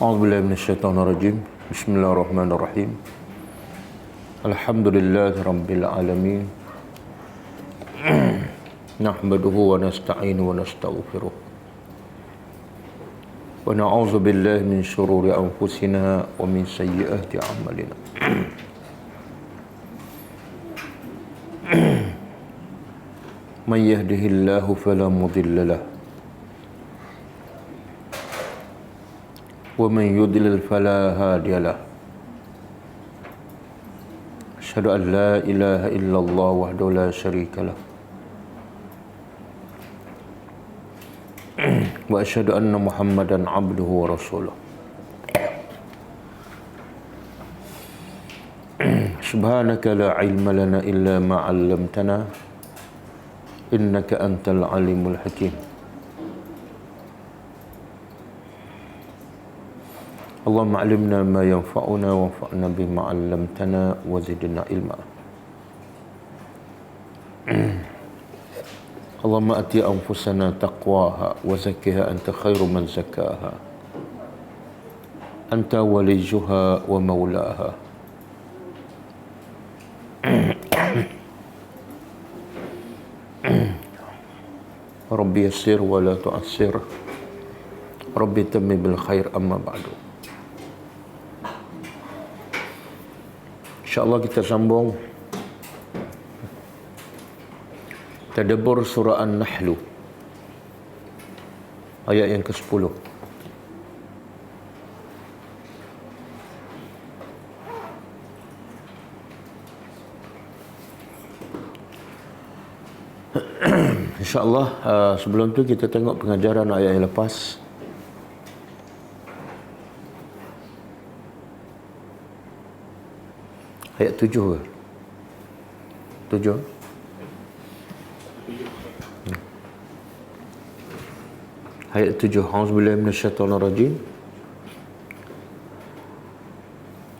A'udzubillahi minasyaitonirrajim. Bismillahirrahmanirrahim. Alhamdulillahi rabbil alamin. Nahmaduhu wa nasta'inu wa nastaghfiruh. Wa na'udzu billahi min shururi anfusina wa min sayyiati a'malina. Man yahdihillahu fala mudilla lahu ومن يضلل فلا هادي له أشهد أن لا إله إلا الله وحده لا شريك له وأشهد أن محمدا عبده ورسوله سبحانك لا علم لنا إلا ما علمتنا إنك أنت العليم الحكيم اللهم علمنا ما ينفعنا وانفعنا بما علمتنا وزدنا علما اللهم آت أنفسنا تقواها وزكها أنت خير من زكاها أنت وليها ومولاها ربي يسر ولا تعسر ربي تمم بالخير أما بعد. InsyaAllah kita sambung tadabbur surah An-Nahl ayat yang ke-10. InsyaAllah sebelum tu kita tengok pengajaran ayat yang lepas. Ayat 7 ke? 7? Ayat 7. A'udzubillahi minasyaitonirrajim.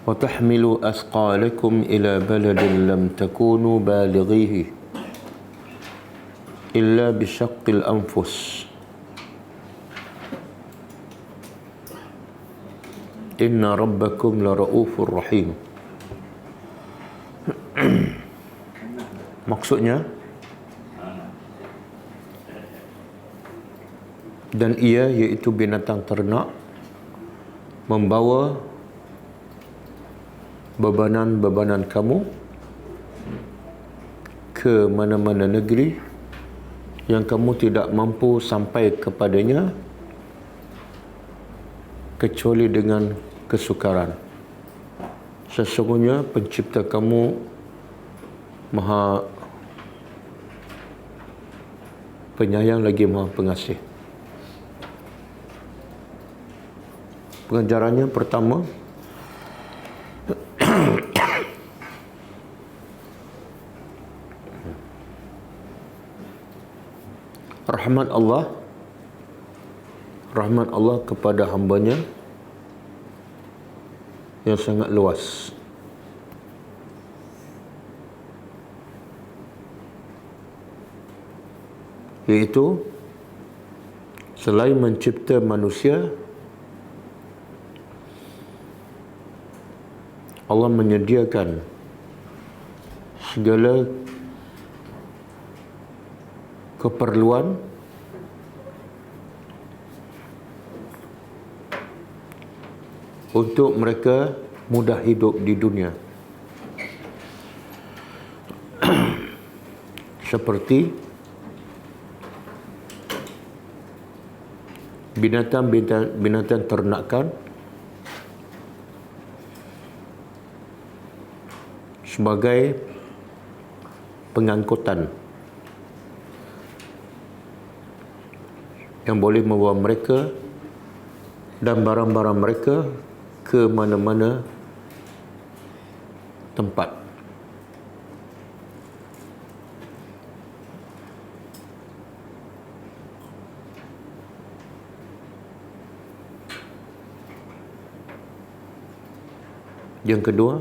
Wa tahmilu asqalakum ila baladin lam takunu balighihi illa bisyaqqil anfus. Inna rabbakum la ra'ufur rahim. Maksudnya, dan ia iaitu binatang ternak membawa bebanan-bebanan kamu ke mana-mana negeri yang kamu tidak mampu sampai kepadanya kecuali dengan kesukaran. Sesungguhnya pencipta kamu Maha penyayang lagi Maha pengasih. Pengajarannya pertama, rahmat Allah kepada hambanya yang sangat luas. Iaitu selain mencipta manusia, Allah menyediakan segala keperluan untuk mereka mudah hidup di dunia. Seperti binatang ternakan sebagai pengangkutan yang boleh membawa mereka dan barang-barang mereka ke mana-mana tempat. Yang kedua,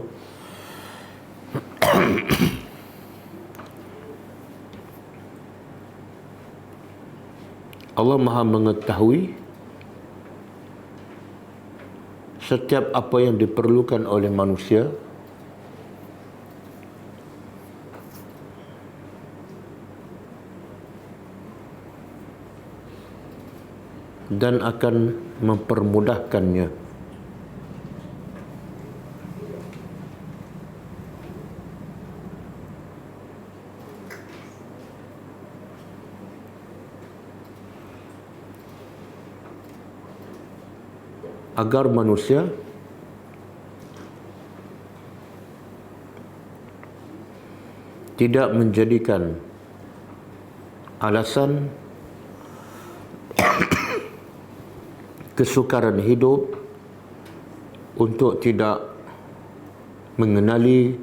Allah Maha mengetahui setiap apa yang diperlukan oleh manusia dan akan mempermudahkannya. Agar manusia tidak menjadikan alasan kesukaran hidup untuk tidak mengenali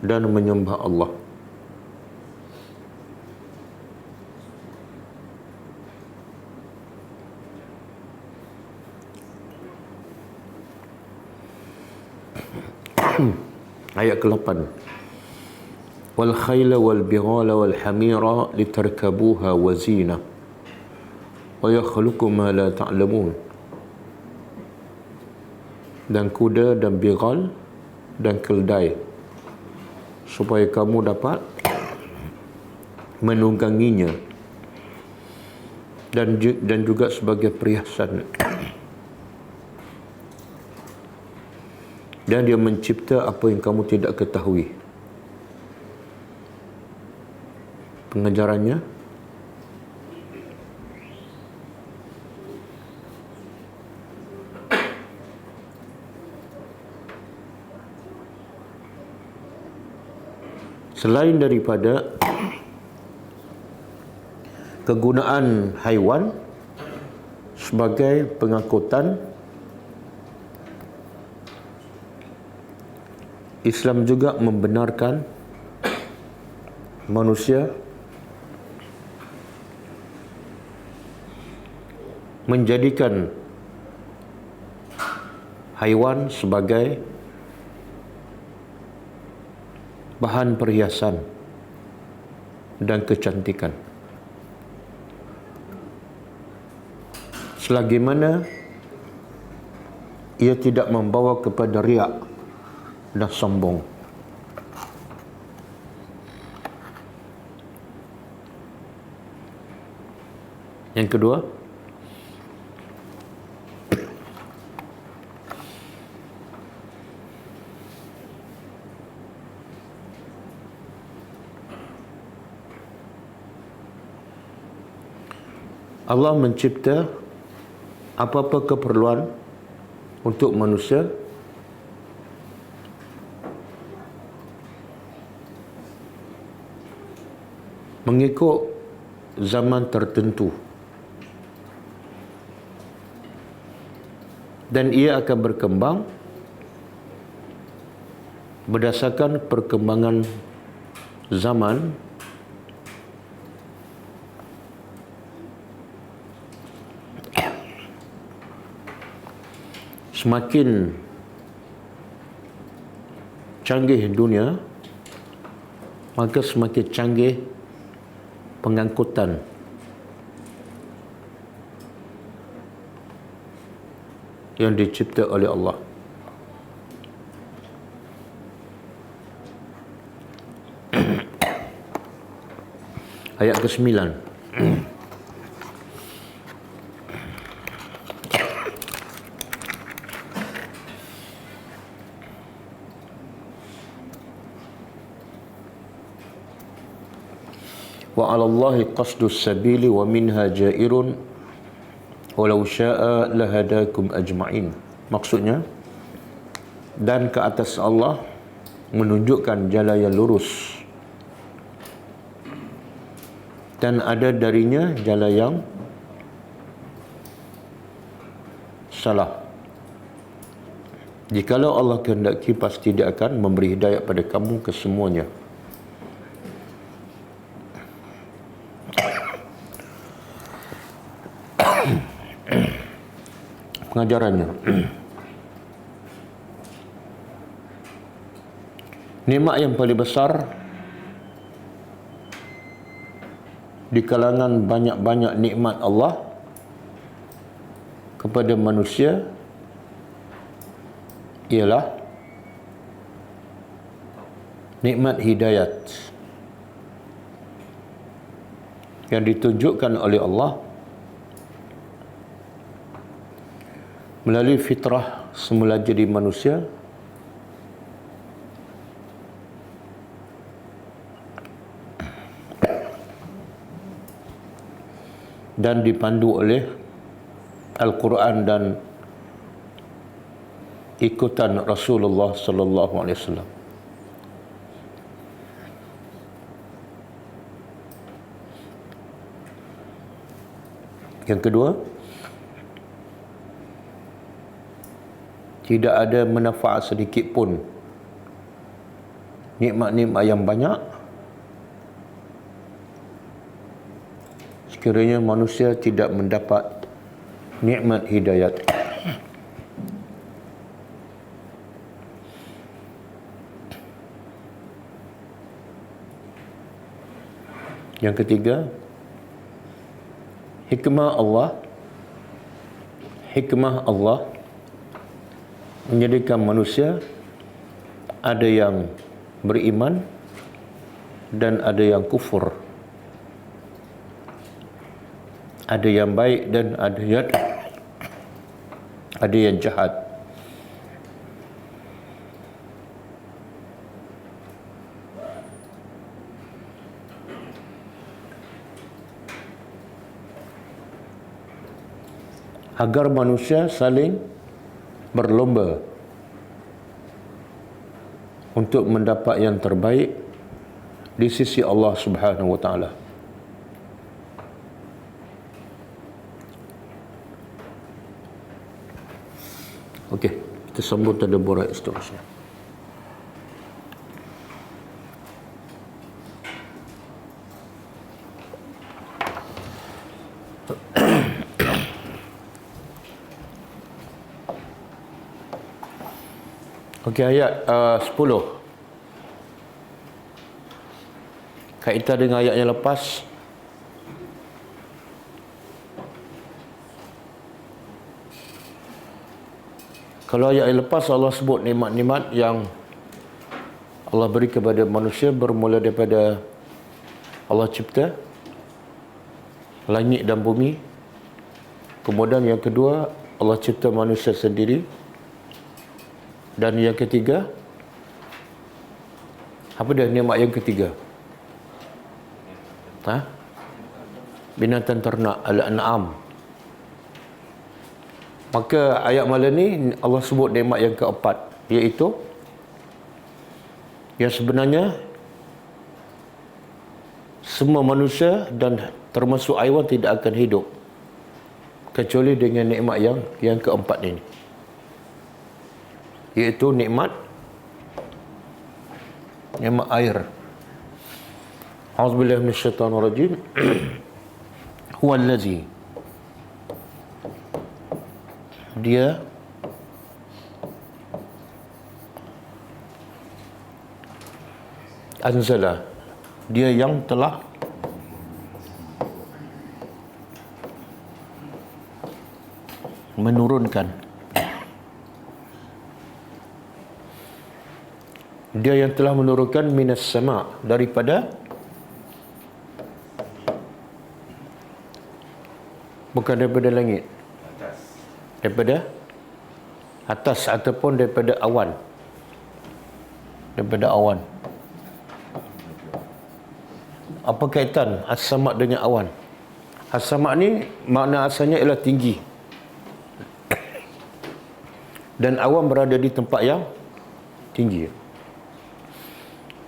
dan menyembah Allah. Ayat ke-8. Wal khayla wal bighala wal hamira litarkabuha wa zina wa yakhluqu ma la ta'lamun. Dan kuda dan bighal dan keldai supaya kamu dapat menungganginya dan juga sebagai perhiasan. Dan dia mencipta apa yang kamu tidak ketahui. Pengajarannya, selain daripada kegunaan haiwan sebagai pengangkutan, Islam juga membenarkan manusia menjadikan haiwan sebagai bahan perhiasan dan kecantikan, selagi mana ia tidak membawa kepada riak dan sombong. Yang kedua, Allah mencipta apa-apa keperluan untuk manusia mengikut zaman tertentu, dan ia akan berkembang berdasarkan perkembangan zaman semakin canggih dunia, maka semakin canggih pengangkutan yang dicipta oleh Allah. Ayat ke-9. Wa 'ala Allahi qasdus sabili wa minha jairun walau syaa lahadakum ajma'in. Maksudnya, dan ke atas Allah menunjukkan jalan yang lurus, dan ada darinya jalan yang salah. Jikalau Allah kehendaki, pasti Dia akan memberi hidayah pada kamu kesemuanya. Pengajarannya, nikmat yang paling besar di kalangan banyak-banyak nikmat Allah kepada manusia ialah nikmat hidayat yang ditunjukkan oleh Allah melalui fitrah semula jadi manusia dan dipandu oleh Al-Quran dan ikutan Rasulullah sallallahu alaihi wasallam. Yang kedua, tidak ada manfaat sedikit pun nikmat-nikmat yang banyak sekiranya manusia tidak mendapat nikmat hidayat. Yang ketiga, hikmah Allah menjadikan manusia ada yang beriman dan ada yang kufur, ada yang baik dan ada yang jahat. Agar manusia saling berlomba untuk mendapat yang terbaik di sisi Allah Subhanahu wa taala. Okey, kita sambung tadabbur ayat seterusnya. Okey, ayat 10. Kaitan dengan ayat yang lepas. Kalau ayat yang lepas Allah sebut nikmat-nikmat yang Allah beri kepada manusia bermula daripada Allah cipta langit dan bumi. Kemudian yang kedua, Allah cipta manusia sendiri. Dan yang ketiga, apa dia nikmat yang ketiga? Binatang ternak, al-an'am. Maka ayat malam ni Allah sebut nikmat yang keempat, iaitu yang sebenarnya semua manusia dan termasuk haiwan tidak akan hidup kecuali dengan nikmat yang keempat ini, iaitu nikmat air. A'udzubillahi minasyaitonirrajim. Huwallazi, dia anzala, dia yang telah menurunkan, dia yang telah menurunkan minas sama, daripada, bukan daripada langit, daripada atas ataupun daripada awan, Apa kaitan as-sama' dengan awan? As-sama' ni makna asalnya ialah tinggi, dan awan berada di tempat yang tinggi.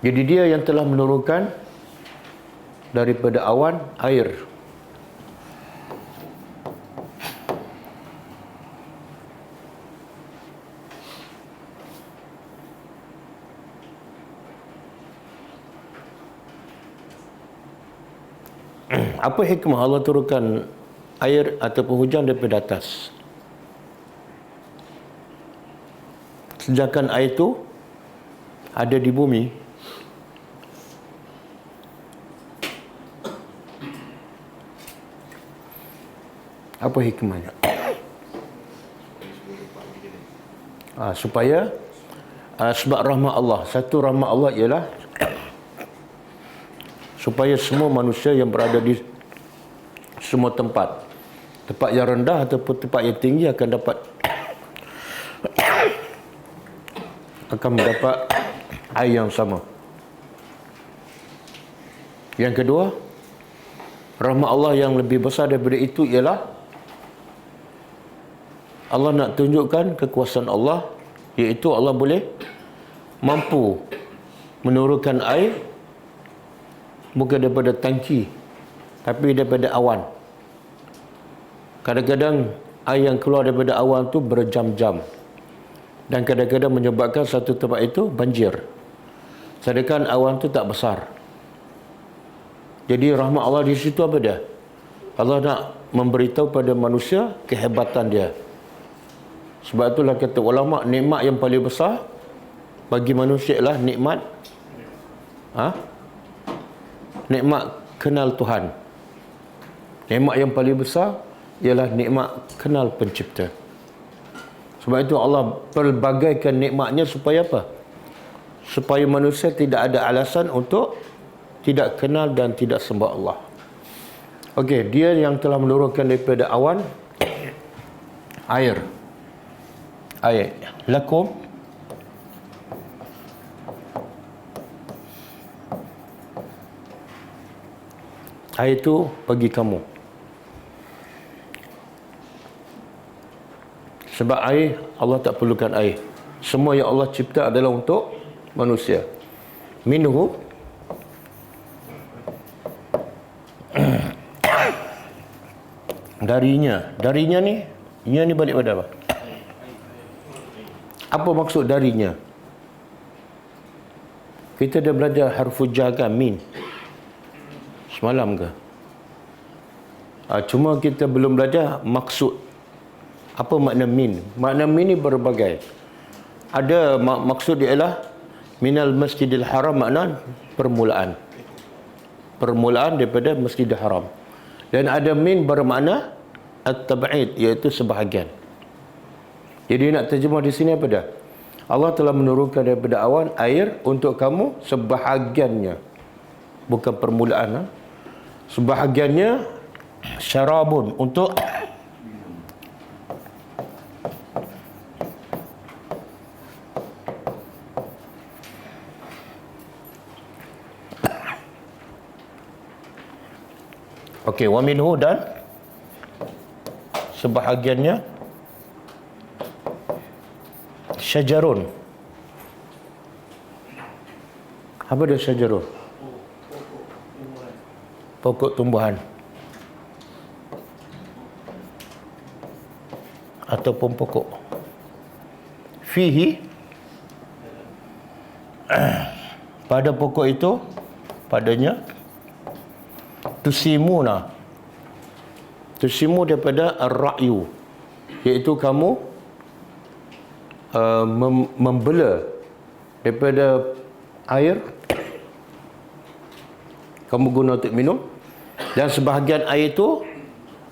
Jadi dia yang telah menurunkan daripada awan air. Apa hikmah Allah turunkan air ataupun hujan daripada atas? Sedangkan air itu ada di bumi. Apa hikmahnya? Supaya sebab rahmat Allah, satu rahmat Allah ialah supaya semua manusia yang berada di semua tempat yang rendah ataupun tempat yang tinggi akan mendapat air yang sama. Yang kedua, rahmat Allah yang lebih besar daripada itu ialah Allah nak tunjukkan kekuasaan Allah, iaitu Allah boleh mampu menurunkan air bukan daripada tangki tapi daripada awan. Kadang-kadang air yang keluar daripada awan tu berjam-jam dan kadang-kadang menyebabkan satu tempat itu banjir, sedangkan awan tu tak besar. Jadi rahmat Allah di situ apa dia? Allah nak memberitahu pada manusia kehebatan dia. Sebab itulah kata ulama, nikmat yang paling besar bagi manusia ialah nikmat nikmat kenal Tuhan. Nikmat yang paling besar ialah nikmat kenal pencipta. Sebab itu Allah pelbagaikan nikmatnya supaya apa? Supaya manusia tidak ada alasan untuk tidak kenal dan tidak sembah Allah. Okey, dia yang telah menurunkan daripada awan air. Lakum air itu bagi kamu. Sebab air, Allah tak perlukan air. Semua yang Allah cipta adalah untuk manusia. Minhu darinya ni balik pada apa? Apa maksud darinya? Kita dah belajar harfu jar kan, min semalam ke? Cuma kita belum belajar maksud. Apa makna min? Makna min ni berbagai. Ada maksud dia ialah minal masjidil haram, makna permulaan. Permulaan daripada masjidil haram. Dan ada min bermakna at-tab'id, iaitu sebahagian. Jadi nak terjemah di sini apa dah? Allah telah menurunkan daripada awan air untuk kamu sebahagiannya. Bukan permulaan. Sebahagiannya syarabun, untuk okey, wa minhu, dan sebahagiannya syajarun. Apa dia syajarun? Pokok tumbuhan ataupun pokok. Fihi, pada pokok itu, padanya tusimu daripada ar-ra'yu, iaitu kamu membela daripada air, kamu guna untuk minum. Dan sebahagian air itu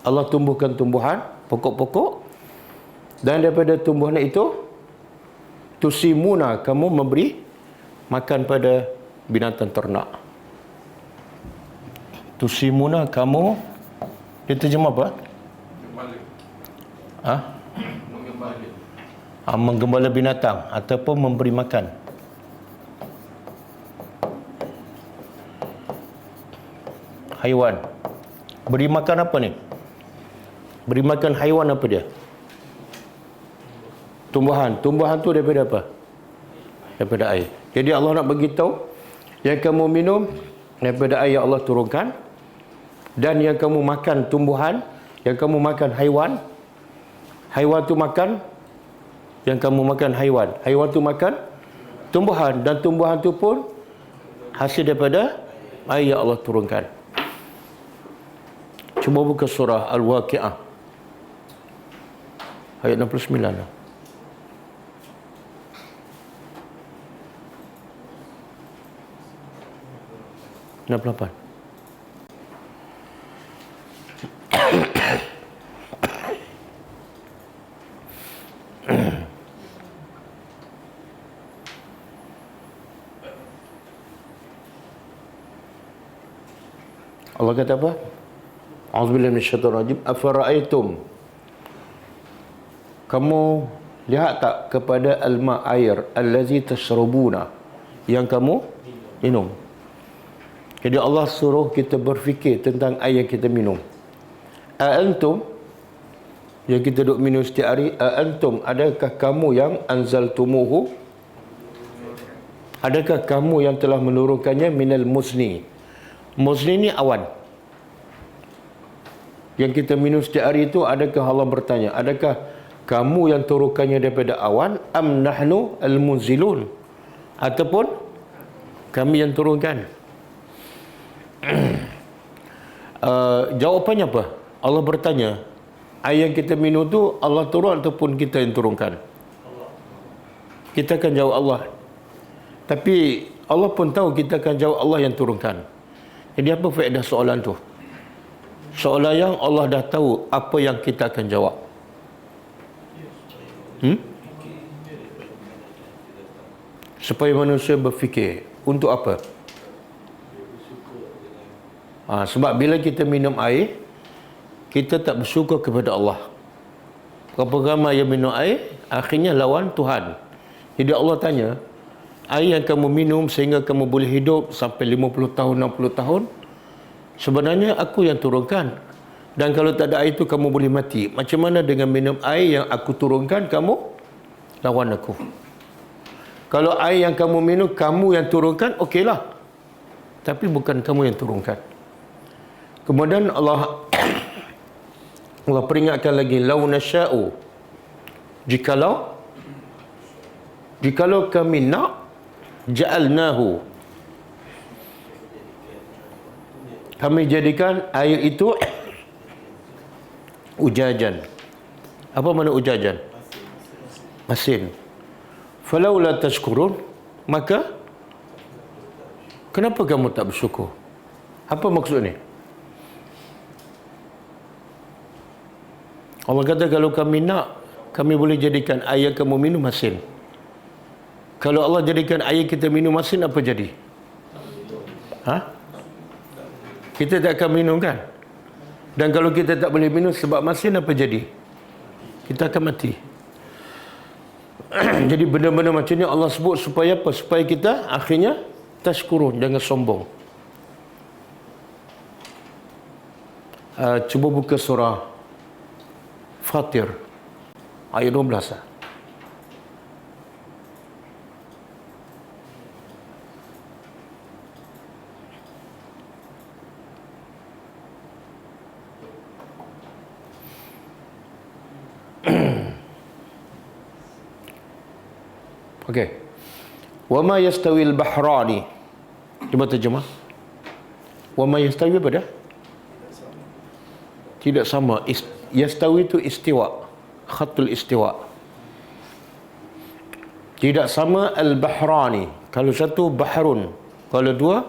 Allah tumbuhkan tumbuhan, pokok-pokok, dan daripada tumbuhan itu tusimuna, kamu memberi makan pada binatang ternak. Tusimuna, kamu, dia terjemah apa? Menggembala binatang ataupun memberi makan. Haiwan. Beri makan apa ni? Beri makan haiwan apa dia? Tumbuhan. Tumbuhan tu daripada apa? Daripada air. Jadi Allah nak bagi tahu yang kamu minum daripada air yang Allah turunkan, dan yang kamu makan tumbuhan, yang kamu makan haiwan. Haiwan tu makan, yang kamu makan haiwan. Haiwan tu makan tumbuhan, dan tumbuhan tu pun hasil daripada air yang Allah turunkan. Cuba buka surah Al-Waqi'ah ayat 69. 68. Allah kata apa? A'udzubillahi minasyaitonir rajim. Afara'aitum, kamu lihat tak kepada al-ma' air allazi tashrabuna, yang kamu minum. Jadi Allah suruh kita berfikir tentang air yang kita minum. Antum, yang kita duk minum setiap hari, antum, adakah kamu yang anzaltumuhu, adakah kamu yang telah menurunkannya, minal muzni. Muzni ni awan yang kita minum setiap hari itu. Adakah Allah bertanya, adakah kamu yang turunkannya daripada awan, am nahnu al-munzilun, ataupun kami yang turunkan? Jawapannya apa? Allah bertanya, air yang kita minum tu Allah turun ataupun kita yang turunkan? Kita akan jawab Allah. Tapi Allah pun tahu kita akan jawab Allah yang turunkan. Jadi apa faedah soalan tu? Soalan yang Allah dah tahu apa yang kita akan jawab. Supaya manusia berfikir. Untuk apa? Sebab bila kita minum air, kita tak bersyukur kepada Allah. Berapa ramai yang minum air, akhirnya lawan Tuhan. Jadi Allah tanya, air yang kamu minum sehingga kamu boleh hidup sampai 50 tahun, 60 tahun, sebenarnya aku yang turunkan. Dan kalau tak ada air itu kamu boleh mati. Macam mana dengan minum air yang aku turunkan, kamu lawan aku? Kalau air yang kamu minum, kamu yang turunkan, okeylah. Tapi bukan kamu yang turunkan. Kemudian Allah peringatkan lagi, lau nasya'u, jikalau kami nak, ja'alnahu, kami jadikan air itu ujajan. Apa makna ujajan? Masin. Falaula tashkurun, maka kenapa kamu tak bersyukur? Apa maksud ni? Allah kata kalau kami nak, kami boleh jadikan air kamu minum masin. Kalau Allah jadikan air kita minum masin, apa jadi? Kita tak akan minum kan? Dan kalau kita tak boleh minum sebab masin, apa jadi? Kita akan mati. Jadi benda-benda macam ni Allah sebut supaya apa? Supaya kita akhirnya tashkurun, jangan sombong. Cuba buka surah Fatir ayat 12. Okey. Wa ma yastawil bahrani. Cuba terjemah. Wa ma yastawi apa dah? Tidak sama. Yastawi itu istiwa. Khatul istiwa. Tidak sama al-bahrani. Kalau satu bahrun, kalau dua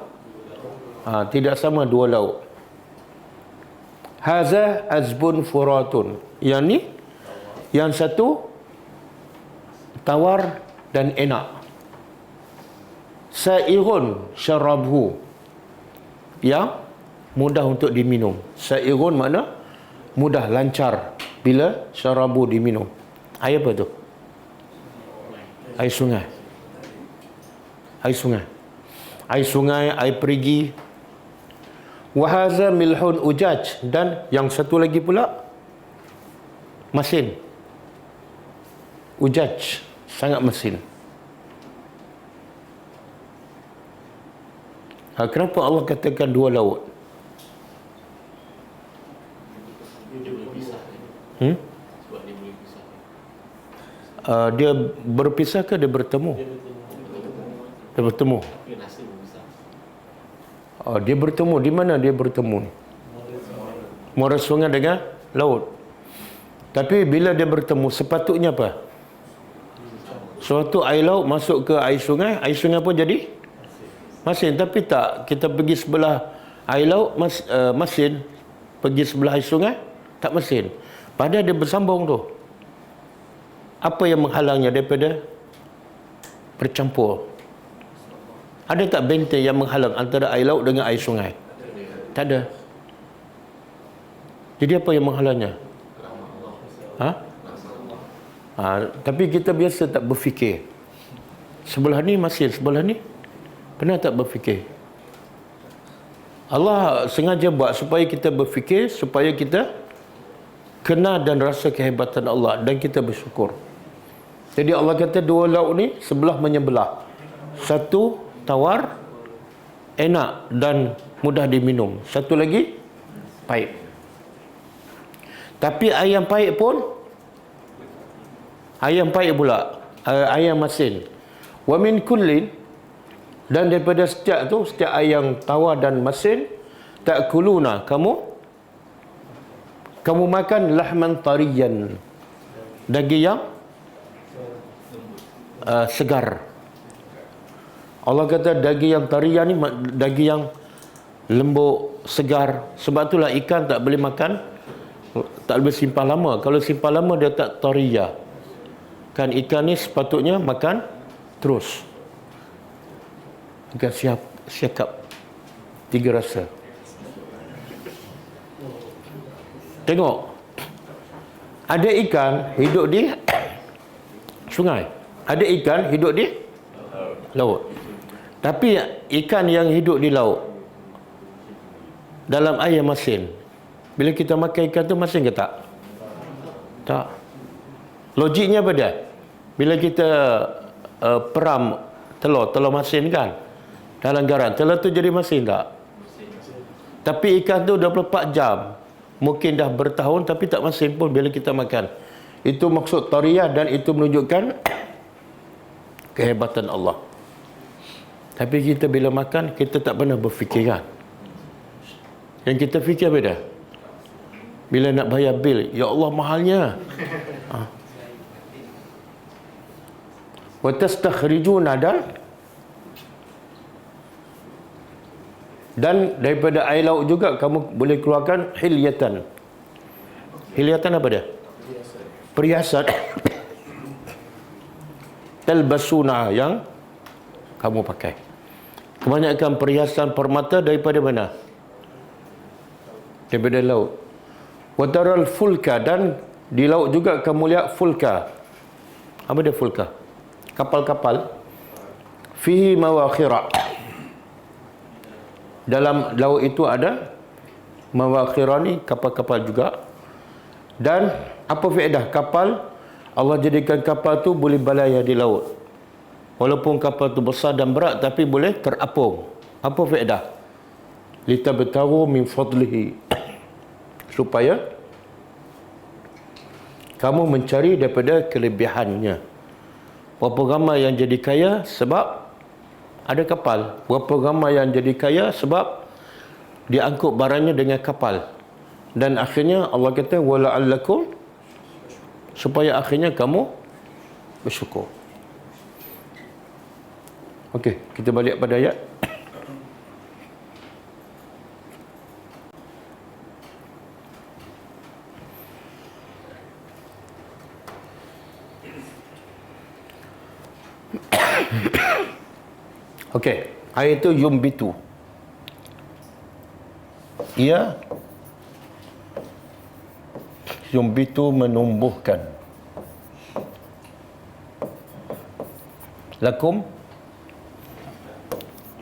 tidak sama dua laut. Haza azbun furatun. Yang ni, yang satu tawar dan enak. Sa'irun syarabhu, yang mudah untuk diminum. Sa'irun makna mudah, lancar bila syarabu diminum. Air apa tu? Air sungai. Air sungai. Air sungai, air perigi. Wahaza milhun ujaj. Dan yang satu lagi pula masin. Ujaj, sangat masin. Kenapa Allah katakan dua laut? Dia berpisah ke dia bertemu? Dia bertemu. Dia bertemu. Di mana dia bertemu? Muara sungai dengan laut. Tapi bila dia bertemu, sepatutnya apa? Suatu air laut masuk ke air sungai pun jadi masin. Tapi tak, kita pergi sebelah air laut masin, pergi sebelah air sungai tak masin. Padahal dia bersambung tu. Apa yang menghalangnya daripada bercampur? Ada tak benteng yang menghalang antara air laut dengan air sungai? Tak ada. Jadi apa yang menghalangnya? Tapi kita biasa tak berfikir. Sebelah ni masin, sebelah ni pernah tak berfikir? Allah sengaja buat supaya kita berfikir, supaya kita kenal dan rasa kehebatan Allah dan kita bersyukur. Jadi Allah kata dua lauk ni sebelah menyebelah. Satu tawar, enak dan mudah diminum. Satu lagi pahit. Tapi ayam pahit pun ayam pahit pula, ayam masin. Wa min kullin, dan daripada setiap tu, setiap ayam tawar dan masin, ta'kuluna, kamu makan lahman tariyan, daging yang segar. Allah kata daging yang tariyan ni daging yang lembut, segar. Sebab itulah ikan tak boleh makan, tak boleh simpan lama. Kalau simpan lama dia tak tariyah. Kan ikan ni sepatutnya makan terus. Ikan siakap 3 rasa. Tengok, ada ikan hidup di sungai, ada ikan hidup di laut. Tapi ikan yang hidup di laut, dalam air masin, bila kita makan ikan tu masin ke tak? Tak. Logiknya apa dia? Bila kita peram telur masin kan, dalam garam, telur tu jadi masin tak? Tapi ikan tu 24 jam, mungkin dah bertahun tapi tak masin pun bila kita makan. Itu maksud tariyah, dan itu menunjukkan kehebatan Allah. Tapi kita bila makan, kita tak pernah berfikirkan. Yang kita fikir apa dah? Bila nak bayar bil, ya Allah mahalnya. Wa tastakhrijuna, dan daripada air laut juga kamu boleh keluarkan hilyatan. Hilyatan apa dia? Perhiasan. Talbasuna, yang kamu pakai. Kebanyakan perhiasan permata daripada mana? Daripada laut. Wataral fulka, dan di laut juga kamu lihat fulka. Apa dia fulka? Kapal-kapal. Fihi mawakhira. Dalam laut itu ada mawakhira, ni kapal-kapal juga. Dan apa faedah kapal? Allah jadikan kapal tu boleh balayar di laut. Walaupun kapal tu besar dan berat, tapi boleh terapung. Apa faedah? Litabtaru min fadlihi, supaya kamu mencari daripada kelebihannya. Berapa ramai yang jadi kaya sebab ada kapal. Berapa ramai yang jadi kaya sebab dia angkut barangnya dengan kapal. Dan akhirnya Allah kata wala'allakum, supaya akhirnya kamu bersyukur. Okey, kita balik pada ayat. Okey, ayat itu yumbitu. Ia yumbitu, menumbuhkan. Lakum,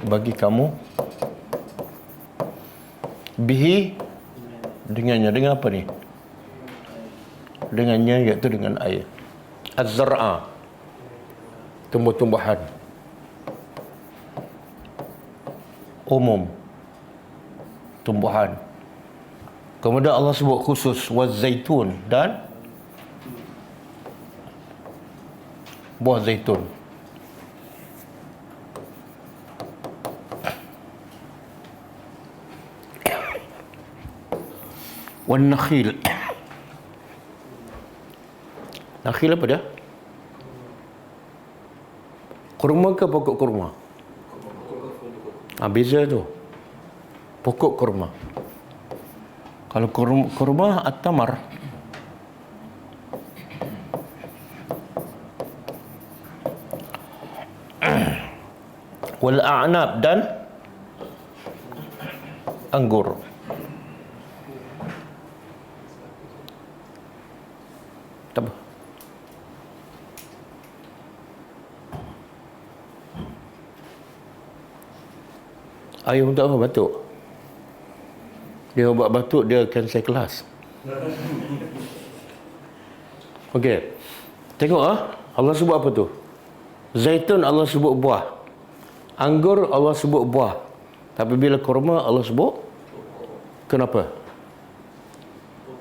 bagi kamu. Bihi, dengannya. Dengan apa ni? Dengannya, iaitu dengan air. Az-zar'a, tumbuh-tumbuhan umum, tumbuhan. Kemudian Allah sebut khusus wazaitun, dan buah zaitun. Wan nakhil. Nakhil apa dia? Kurma ke pokok kurma? Beza tu. Pokok kurma. Kalau kurma at-tamar. Wal a'nab, dan anggur. Tak apa. Ayah tak apa batuk. Dia ubat batuk, dia cancel kelas. Okey. Tengok Allah sebut apa tu? Zaitun Allah sebut buah. Anggur Allah sebut buah. Tapi bila kurma Allah sebut kenapa?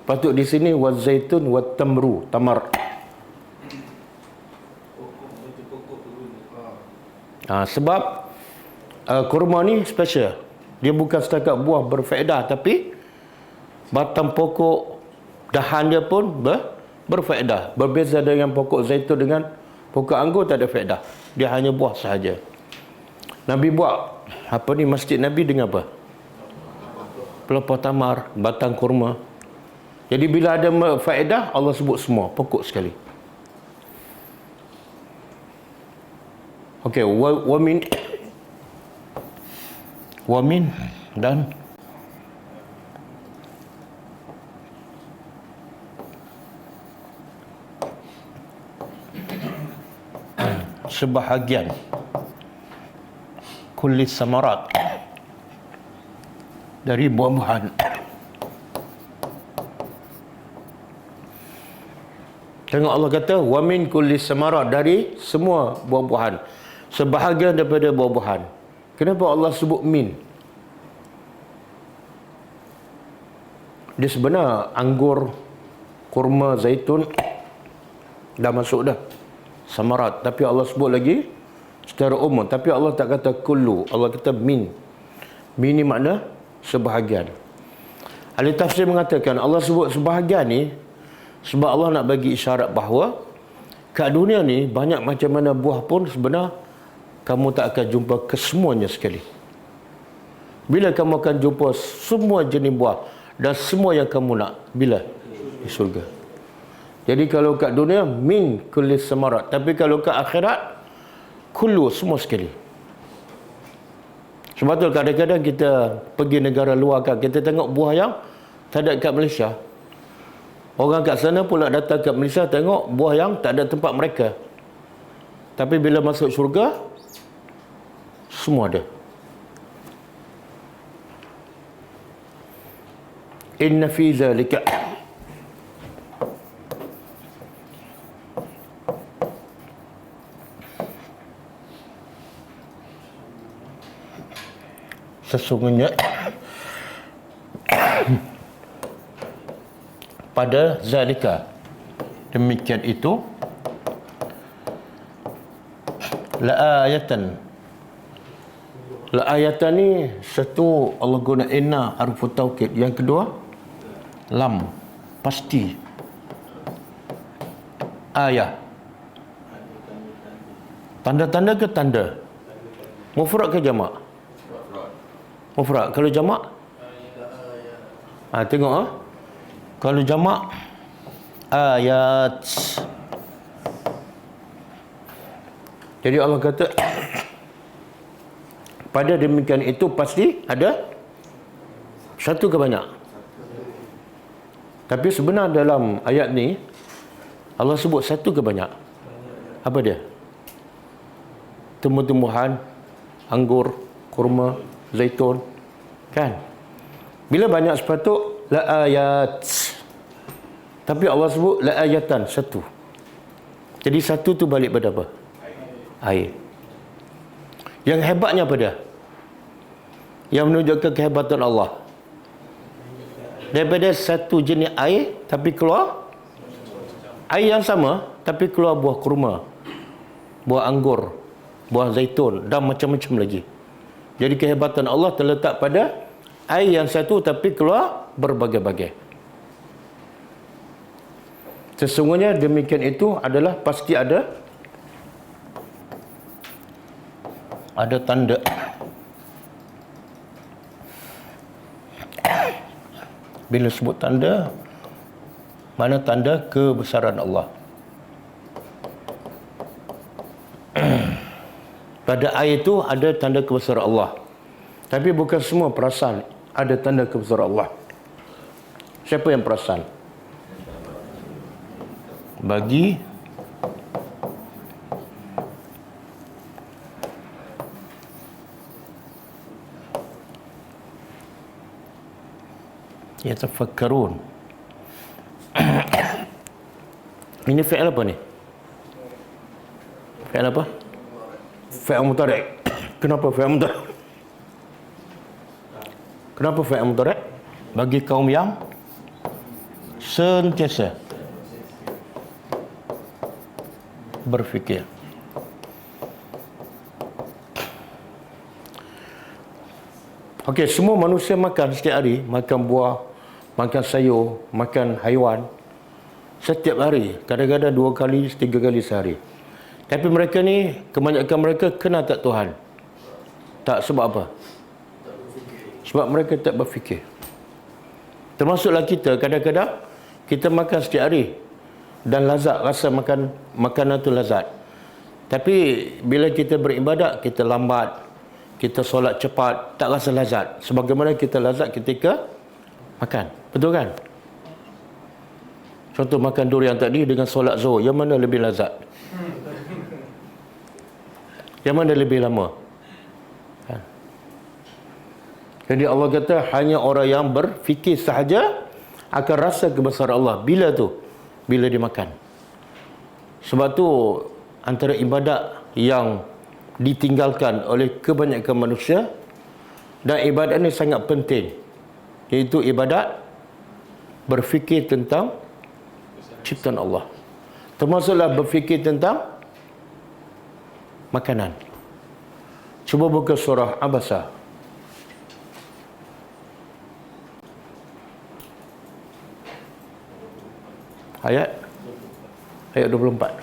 Patut di sini wa zaitun wa tamru, tamar. Sebab kurma ni special. Dia bukan setakat buah berfaedah, tapi batang pokok, dahan dia pun berfaedah. Berbeza dengan pokok zaitun dengan pokok anggur, tak ada faedah. Dia hanya buah sahaja. Nabi buat masjid Nabi dengan apa? Pelepah tamar, batang kurma. Jadi bila ada faedah, Allah sebut semua, pokok sekali. Okey, wamin dan sebahagian kulli samarat, dari buah-buahan. Tengok Allah kata wa min kulli samarat, dari semua buah-buahan, sebahagian daripada buah-buahan. Kenapa Allah sebut min? Dia sebenar anggur, kurma, zaitun dah masuk dah samarat, tapi Allah sebut lagi secara umum. Tapi Allah tak kata kullu, Allah kata min. Min ni makna sebahagian. Ahli tafsir mengatakan Allah sebut sebahagian ni sebab Allah nak bagi isyarat bahawa kat dunia ni banyak macam mana buah pun sebenar kamu tak akan jumpa kesemuanya sekali. Bila kamu akan jumpa semua jenis buah dan semua yang kamu nak? Bila? Di surga. Jadi kalau kat dunia min kulli samarat, tapi kalau kat akhirat kullu, semua sekali. Sebab tu kadang-kadang kita pergi negara luar kan, kita tengok buah yang tak ada kat Malaysia. Orang kat sana pula datang kat Malaysia tengok buah yang tak ada tempat mereka. Tapi bila masuk syurga, semua ada. Inna fi zalika sesungguhnya pada zalika, demikian itu, la ayatan. La ayatan ni satu Allah guna inna harfu taukid, yang kedua lam, pasti. Ayah, tanda-tanda ke tanda? Mufrad ke jamak? Mufrad. Kalau jamak? Tengok kalau jamak ayat. Jadi Allah kata pada demikian itu pasti ada satu ke banyak. Tapi sebenar dalam ayat ni Allah sebut satu ke banyak. Apa dia? Tumbuh-tumbuhan, anggur, kurma, zaitun, kan? Bila banyak sepatut la ayat. Tapi Allah sebut la ayatan, satu. Jadi satu tu balik pada apa? Air. Yang hebatnya apa dia? Yang menunjukkan kehebatan Allah. Daripada satu jenis air, tapi keluar air yang sama, tapi keluar buah kurma, buah anggur, buah zaitun dan macam-macam lagi. Jadi kehebatan Allah terletak pada air yang satu, tapi keluar berbagai-bagai. Sesungguhnya demikian itu adalah pasti ada tanda. Bila sebut tanda, mana tanda kebesaran Allah. Pada air itu ada tanda kebesaran Allah. Tapi bukan semua perasan ada tanda kebesaran Allah. Siapa yang perasan? Bagi yatafakkarun. Ini fi'il apa ni? Fi'il apa? Fi'il mudhari'. Kenapa fi'il mudhari'? Kenapa fi'il mudhari'? Bagi kaum yang sentiasa berfikir. Okey, semua manusia makan setiap hari, makan buah, makan sayur, makan haiwan setiap hari, kadang-kadang 2 kali, 3 kali sehari. Tapi mereka ni, kebanyakan mereka kenal tak Tuhan? Tak, sebab apa? Sebab mereka tak berfikir. Termasuklah kita, kadang-kadang kita makan setiap hari dan lazat, rasa makanan tu lazat. Tapi bila kita beribadat, kita lambat, kita solat cepat, tak rasa lazat sebagaimana kita lazat ketika makan. Betul kan? Contoh makan durian tadi dengan solat zuhur, yang mana lebih lazat? Yang mana lebih lama? Kan? Jadi Allah kata hanya orang yang berfikir sahaja akan rasa kebesaran Allah. Bila tu? Bila dia makan. Sebab tu antara ibadat yang ditinggalkan oleh kebanyakan manusia, dan ibadat ni sangat penting, iaitu ibadat berfikir tentang ciptaan Allah. Termasuklah berfikir tentang makanan. Cuba buka surah Abasa. Ayat 24.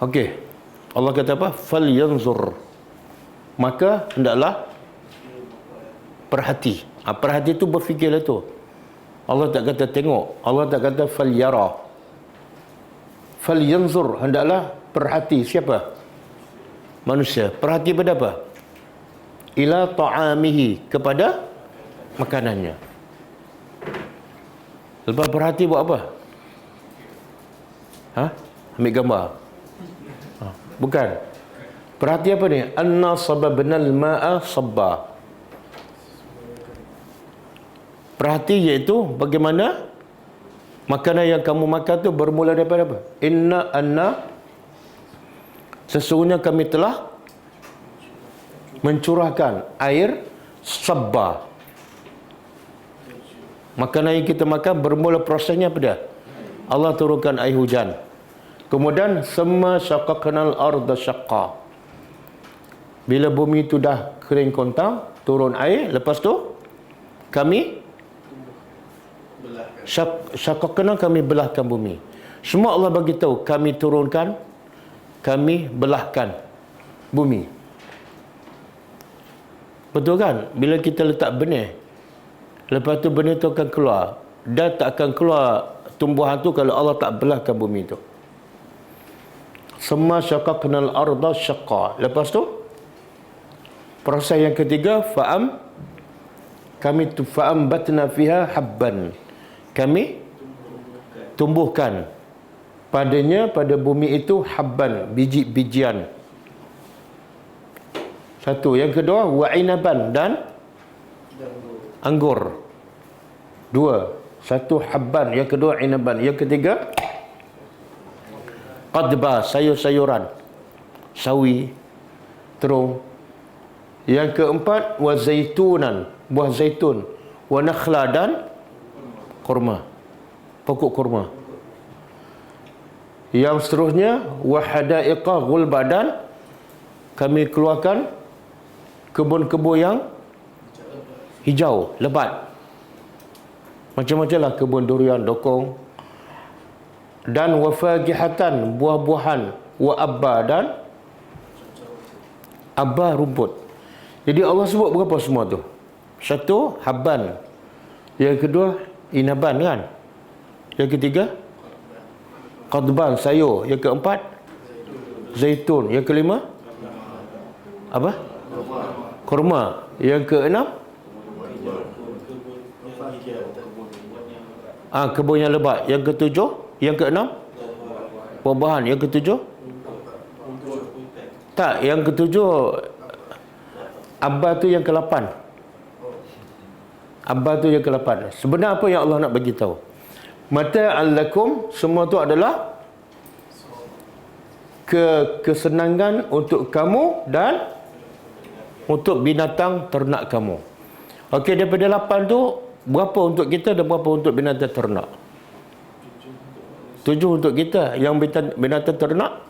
Okey. Allah kata apa? Falyanzur. Maka hendaklah perhati. Perhati tu berfikirlah tu. Allah tak kata tengok. Allah tak kata falyara. Falyanzur, hendaklah perhati. Siapa? Manusia. Perhati pada apa? Ila ta'amihi, kepada makanannya. Lepas perhati buat apa? Ambil gambar? Bukan. Perhati apa ni? Anna sababnal ma'a sabba. Perhati iaitu bagaimana makanan yang kamu makan tu bermula daripada apa? Sesungguhnya kami telah mencurahkan air sabba. Makanan yang kita makan bermula prosesnya apa dia? Allah turunkan air hujan. Kemudian semua syaqaqnal arda syaqqa. Bila bumi itu dah kering kontang, turun air, lepas tu kami syaqaqna, kami belahkan bumi. Semua Allah bagi tahu, kami turunkan, kami belahkan bumi. Betul kan? Bila kita letak benih, lepas tu benih tu akan keluar. Dan tak akan keluar tumbuhan tu kalau Allah tak belahkan bumi tu. Semua syaqaqnal arda syaqqa. Lepas tu proses yang ketiga, fa'ambatna fiha habban. Kami tumbuhkan padanya, pada bumi itu, habban, biji-bijian. Satu. Yang kedua, wa'inaban, dan anggur. Dua. Satu habban, yang kedua inaban. Yang ketiga qadba, sayur-sayuran, sawi, terung. Yang keempat wa zaitunan, buah zaitun, wa nakhla, dan kurma, pokok kurma. Yang seterusnya wa hadaiqa ghulba, dan kami keluarkan kebun-kebun yang hijau, lebat. Macam-macam lah, kebun durian, dokong. Dan wafagihatan, buah-buahan, wa abba, dan abba, rumput. Jadi Allah sebut berapa semua tu? Satu, habban. Yang kedua, inaban kan? Yang ketiga, Qadban, sayur. Yang keempat, zaitun. Yang kelima, apa? Kurma. Yang keenam, kebun yang lebat. Yang ketujuh, yang keenam, buah-buahan. Yang ketujuh, tak, yang ketujuh, Abba tu yang ke-8. Abba tu yang ke-8. Sebenarnya apa yang Allah nak bagi tahu? Mata'an lakum, semua tu adalah kesenangan untuk kamu dan untuk binatang ternak kamu. Okey, daripada 8 tu, berapa untuk kita dan berapa untuk binatang ternak? 7 untuk kita. Yang binatang ternak,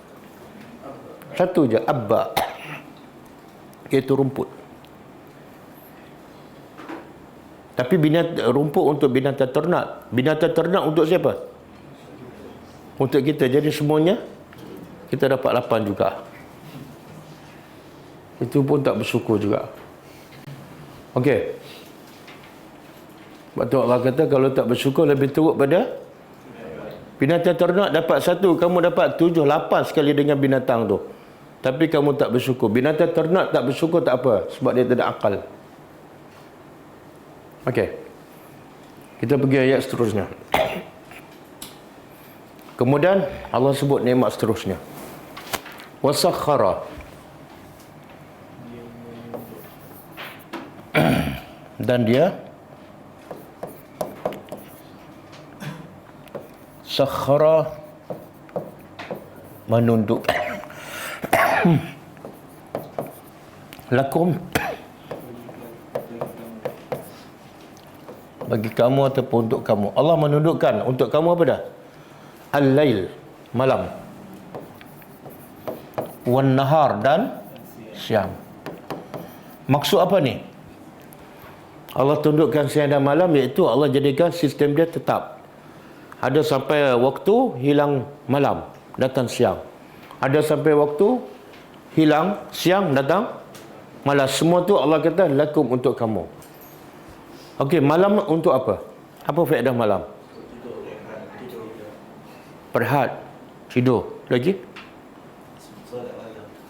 1 je, Abba, iaitu rumput. Tapi rumput untuk binatang ternak. Binatang ternak untuk siapa? Untuk kita. Jadi semuanya kita dapat 8 juga. Itu pun tak bersyukur juga. Okey. Sebab tu Allah kata kalau tak bersyukur lebih teruk pada binatang ternak. Dapat 1, kamu dapat 7, 8 sekali dengan binatang tu. Tapi kamu tak bersyukur. Binatang ternak tak bersyukur tak apa. Sebab dia tak ada akal. Okey. Kita pergi ayat seterusnya. Kemudian Allah sebut nikmat seterusnya. Wasakhara. Dan dia sakhara, menunduk lakum, bagi kamu ataupun untuk kamu. Allah menundukkan untuk kamu apa dah? Al-lail, malam. Wan nahar, dan siang. Maksud apa ni? Allah tundukkan siang dan malam, iaitu Allah jadikan sistem dia tetap. Ada sampai waktu hilang malam, datang siang. Ada sampai waktu hilang siang, datang malam. Semua tu Allah kata lakum, untuk kamu. Okey, malam untuk apa? Apa faedah malam? Berehat, tidur. Lagi?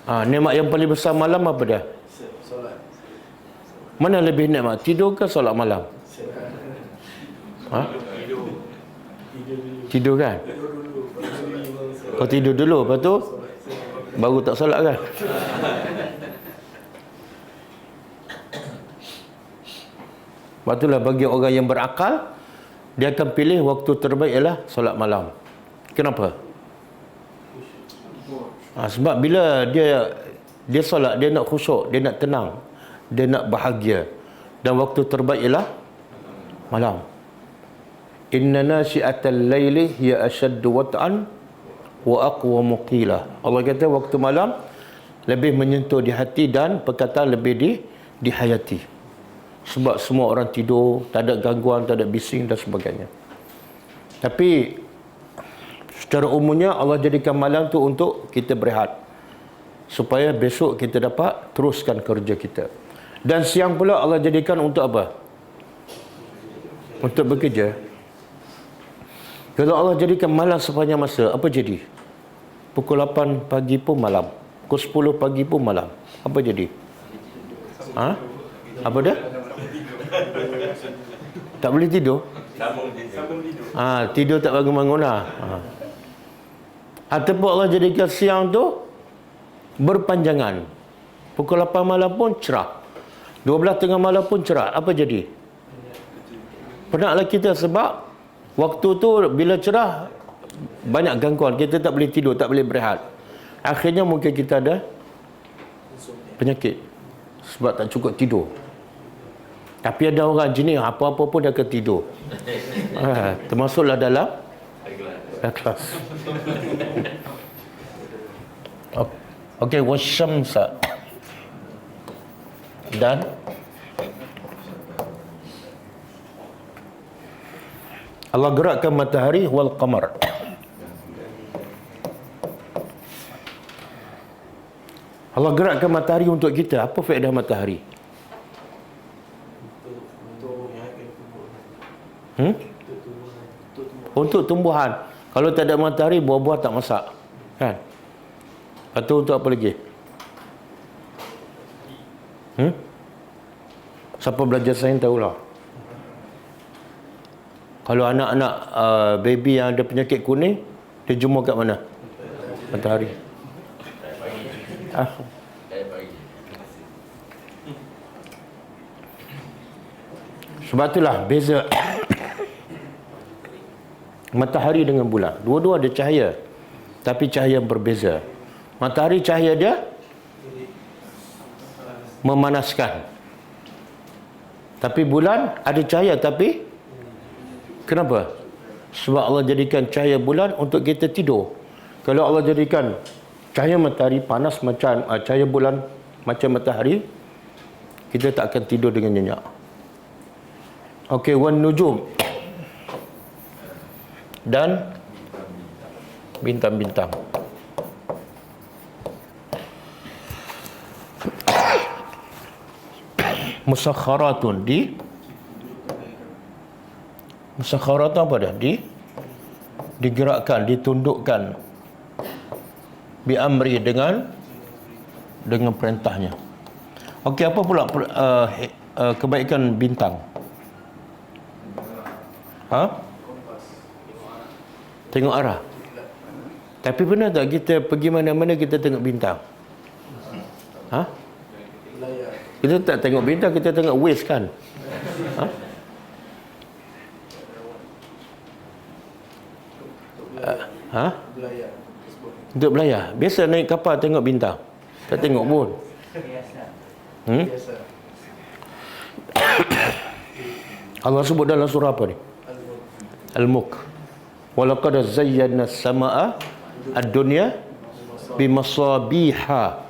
Nikmat yang paling besar malam apa dia? Mana lebih nikmat, tidur ke solat malam? Tidur kan? Kau tidur dulu, lepas tu baru tak solat kan? Sebab itulah bagi orang yang berakal, dia akan pilih waktu terbaik ialah solat malam. Kenapa? Sebab bila dia solat, dia nak khusyuk, dia nak tenang, dia nak bahagia. Dan waktu terbaik ialah malam. Inna nasyi'atal laili hiya ashaddu wat'an wa aqwamu qila. Allah kata waktu malam lebih menyentuh di hati dan perkataan lebih dihayati. Sebab semua orang tidur, tak ada gangguan, tak ada bising dan sebagainya. Tapi secara umumnya Allah jadikan malam tu untuk kita berehat, supaya besok kita dapat teruskan kerja kita. Dan siang pula Allah jadikan untuk apa? Untuk bekerja. Kalau Allah jadikan malam sepanjang masa, apa jadi? Pukul 8 pagi pun malam, pukul 10 pagi pun malam. Apa jadi? Apa dia? Tak boleh tidur? Tidur tak bangun-bangun lah. Ataupun Allah jadikan siang tu berpanjangan. Pukul 8 malam pun cerah, 12 tengah malam pun cerah. Apa jadi? Penatlah kita, sebab waktu tu bila cerah banyak gangguan, kita tak boleh tidur, tak boleh berehat. Akhirnya mungkin kita ada penyakit sebab tak cukup tidur. Tapi ada orang jenis apa-apa pun dia akan tidur. Termasuklah dalam kelas. Okey, wasyamsa, dan Allah gerakkan matahari wal qamar. Allah gerakkan matahari untuk kita. Apa faedah matahari? Untuk tumbuhan. Kalau tak ada matahari, buah-buah tak masak. Kan? Atau untuk apa lagi? Siapa belajar sains tahulah. Kalau anak-anak baby yang ada penyakit kuning, dia jumpa kat mana? Matahari. Sebab itulah beza matahari dengan bulan. Dua-dua ada cahaya, tapi cahaya yang berbeza. Matahari cahaya dia memanaskan. Tapi bulan ada cahaya, tapi kenapa? Sebab Allah jadikan cahaya bulan untuk kita tidur. Kalau Allah jadikan cahaya matahari panas macam cahaya bulan macam matahari, kita tak akan tidur dengan nyenyak. Okey, wan nujum, dan bintang-bintang. Musakharatun, musakharatun apa dah? Digerakkan, ditundukkan, bi amri, dengan perintahnya. Okey, apa pula kebaikan bintang? Tengok arah. Tapi pernah tak kita pergi mana-mana kita tengok bintang? Kita tak tengok bintang, kita tengok waste kan? Untuk belayar. Biasa naik kapal tengok bintang. Tak tengok pun. Allah sebut dalam surah apa ni? Al-Mulk. Walaqad zayyana as-samaa'a ad-dunya bimasabiha.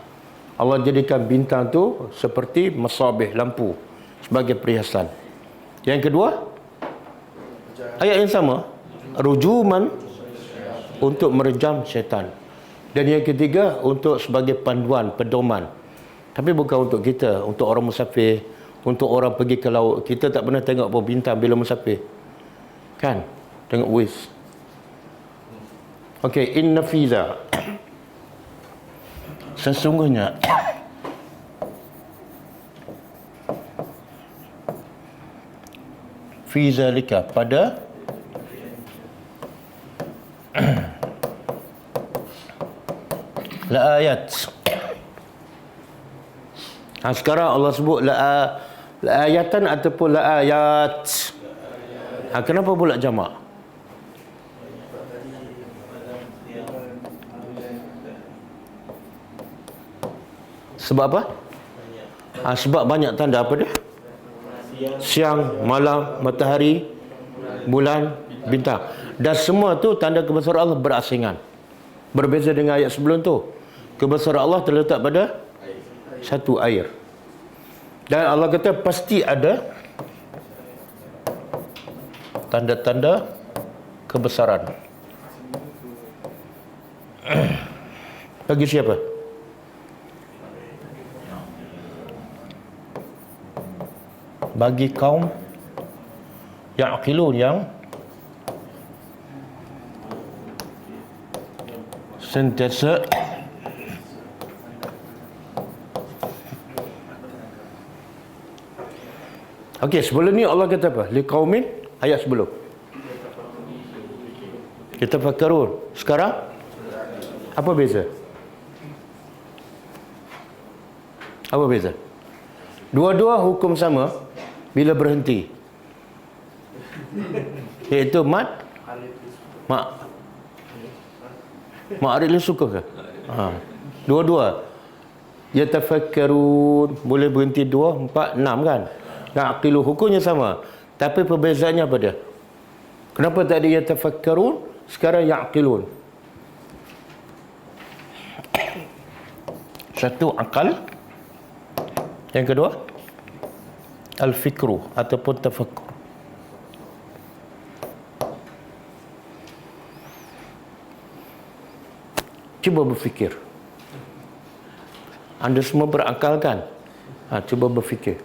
Allah jadikan bintang tu seperti masabih, lampu, sebagai perhiasan. Yang kedua, ayat yang sama, rujuman, untuk merejam syaitan. Dan yang ketiga, untuk sebagai panduan, pedoman. Tapi bukan untuk kita, untuk orang musafir, untuk orang pergi ke laut. Kita tak pernah tengok apa bintang bila musafir. Kan? Tengok waste. Okey, inna fiza, sesungguhnya fi zalika, pada la ayat. Sekarang Allah sebut la ayatan ataupun la ayat. Kenapa pula jamak? Sebab apa? Sebab banyak tanda apa dia? Siang, malam, matahari, bulan, bintang. Dan semua tu tanda kebesaran Allah berasingan. Berbeza dengan ayat sebelum tu. Kebesaran Allah terletak pada satu air. Dan Allah kata pasti ada tanda-tanda kebesaran. Bagi siapa? Bagi kaum ya'qilun, yang sentiasa okey, sebelum ni Allah kata apa? Liqaumin, ayat sebelum kita fakarun. Sekarang apa beza? Apa beza? Dua-dua hukum sama bila berhenti, iaitu mak Arif suka ke? Dua-dua yatafakkarun, boleh berhenti 2, 4, 6 kan? Naqilu, hukumnya sama, tapi perbezaannya apa dia? Kenapa tak ada yatafakkarun, sekarang yaqilun? Satu akal, yang kedua al-fikru ataupun tafakkur. Cuba berfikir. Anda semua berakal kan? Cuba berfikir.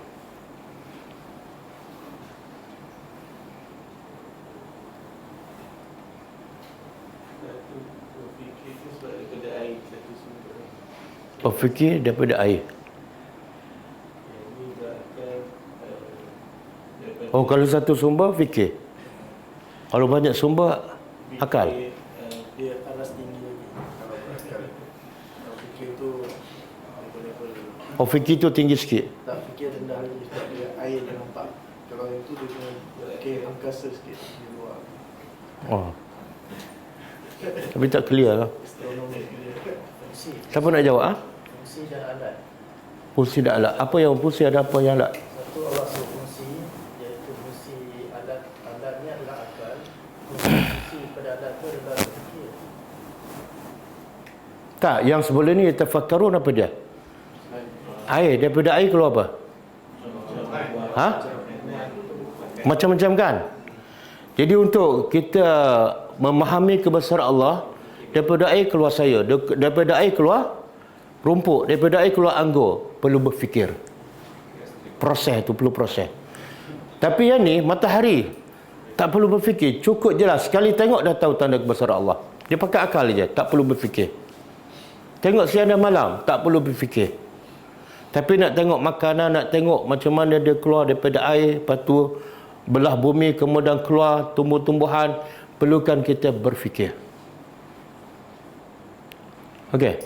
Berfikir daripada air. Oh, kalau satu sumber fikir. Kalau banyak sumber akal. Dia aras tinggi lagi. Kalau fikir tu level-level. Oh, fikir tu tinggi sikit. Tak, fikir rendah lagi sebab dia air dia nampak. Kalau yang tu dia kena fikir angkasa sikit di luar. Oh. Tapi tak clear lah. Astronomi dia. Fungsi. Siapa nak jawab? Fungsi dan alat. Fungsi dan alat. Apa yang fungsi, ada apa yang alat? Satu Allah fungsi, iaitu fungsi alat. Alat ni adalah akal. Fungsi pada alat tu adalah fikir. Tak, yang sebelum ni tafakkarun apa dia? Air. Daripada air keluar apa? Ha? Macam-macam kan? Jadi untuk kita memahami kebesaran Allah, daripada air keluar saya, daripada air keluar rumput, daripada air keluar anggur. Perlu berfikir. Proses tu perlu proses. Tapi yang ni matahari, tak perlu berfikir, cukup jelas. Sekali tengok dah tahu tanda kebesaran Allah. Dia pakai akal je, tak perlu berfikir. Tengok siang dan malam, tak perlu berfikir. Tapi nak tengok makanan, nak tengok macam mana dia keluar daripada air, lepas tu belah bumi, kemudian keluar tumbuh-tumbuhan, perlukan kita berfikir. Okey.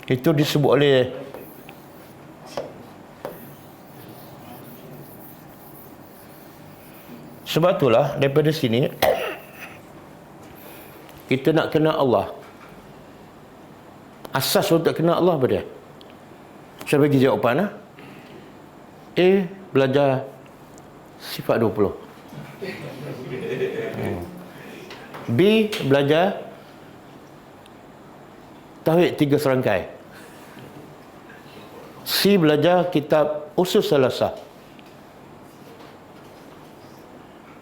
Itu disebut oleh sebab itulah daripada sini kita nak kenal Allah. Asas untuk kenal Allah apa dia? Saya bagi jawapan. A, belajar sifat 20. B, belajar tauhid 3 serangkai. C, belajar kitab Usul Salasah.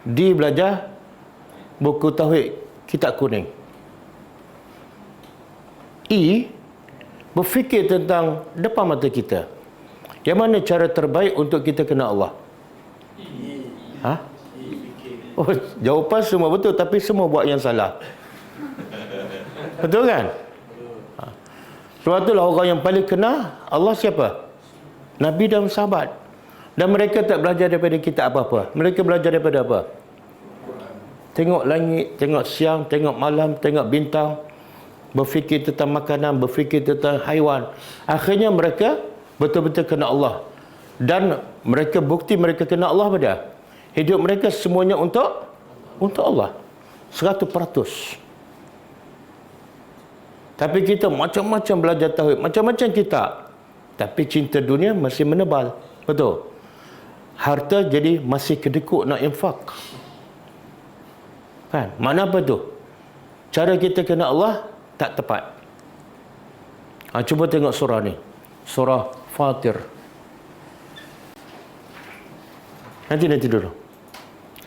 D, belajar buku tauhid kitab kuning. E, berfikir tentang depan mata kita. Yang mana cara terbaik untuk kita kenal Allah? Ha? Oh, jawapan semua betul, tapi semua buat yang salah. Betul kan? Ha. Sebab itulah orang yang paling kenal Allah siapa? Nabi dan sahabat. Dan mereka tak belajar daripada kitab apa-apa. Mereka belajar daripada apa? Tengok langit, tengok siang, tengok malam, tengok bintang. Berfikir tentang makanan, berfikir tentang haiwan. Akhirnya mereka betul-betul kenal Allah. Dan mereka bukti mereka kenal Allah pada hidup mereka semuanya untuk Allah. 100%. Tapi kita macam-macam belajar tauhid, macam-macam kitab. Tapi cinta dunia masih menebal. Betul? Harta jadi masih kedekut nak infak. Kan? Mana apa tu? Cara kita kenal Allah tak tepat. Cuba tengok surah ni. Surah Fatir. Nanti dulu.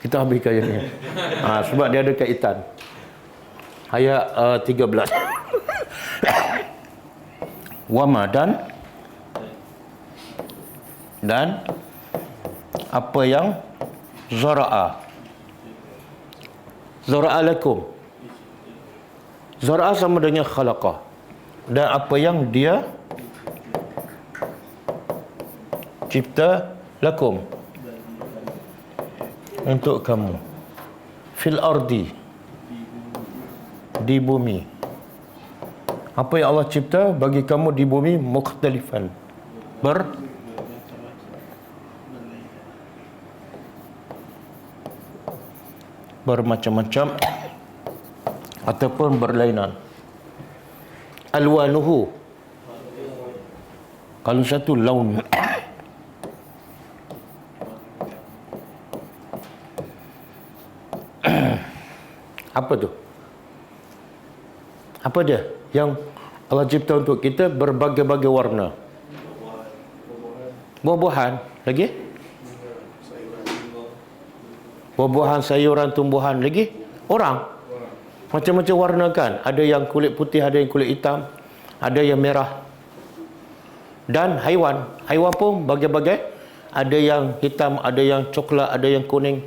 Kita habiskan yang ni. Sebab dia ada kaitan. Ayat 13. Wama dan apa yang zara'a lakum. Zara'a sama dengan khalaqa. Dan apa yang dia cipta lakum, untuk kamu, fil ardi, di bumi. Apa yang Allah cipta bagi kamu di bumi, mukhtalifan, bermacam-macam ataupun berlainan. Alwanuhu, kalau satu laun. Apa tu? Apa dia yang Allah cipta untuk kita? Berbagai-bagai warna. Buah-buahan lagi? Buah-buahan, sayuran, tumbuhan lagi? Orang. Macam-macam warna kan? Ada yang kulit putih, ada yang kulit hitam, ada yang merah. Dan haiwan. Haiwan pun bagai-bagai. Ada yang hitam, ada yang coklat, ada yang kuning.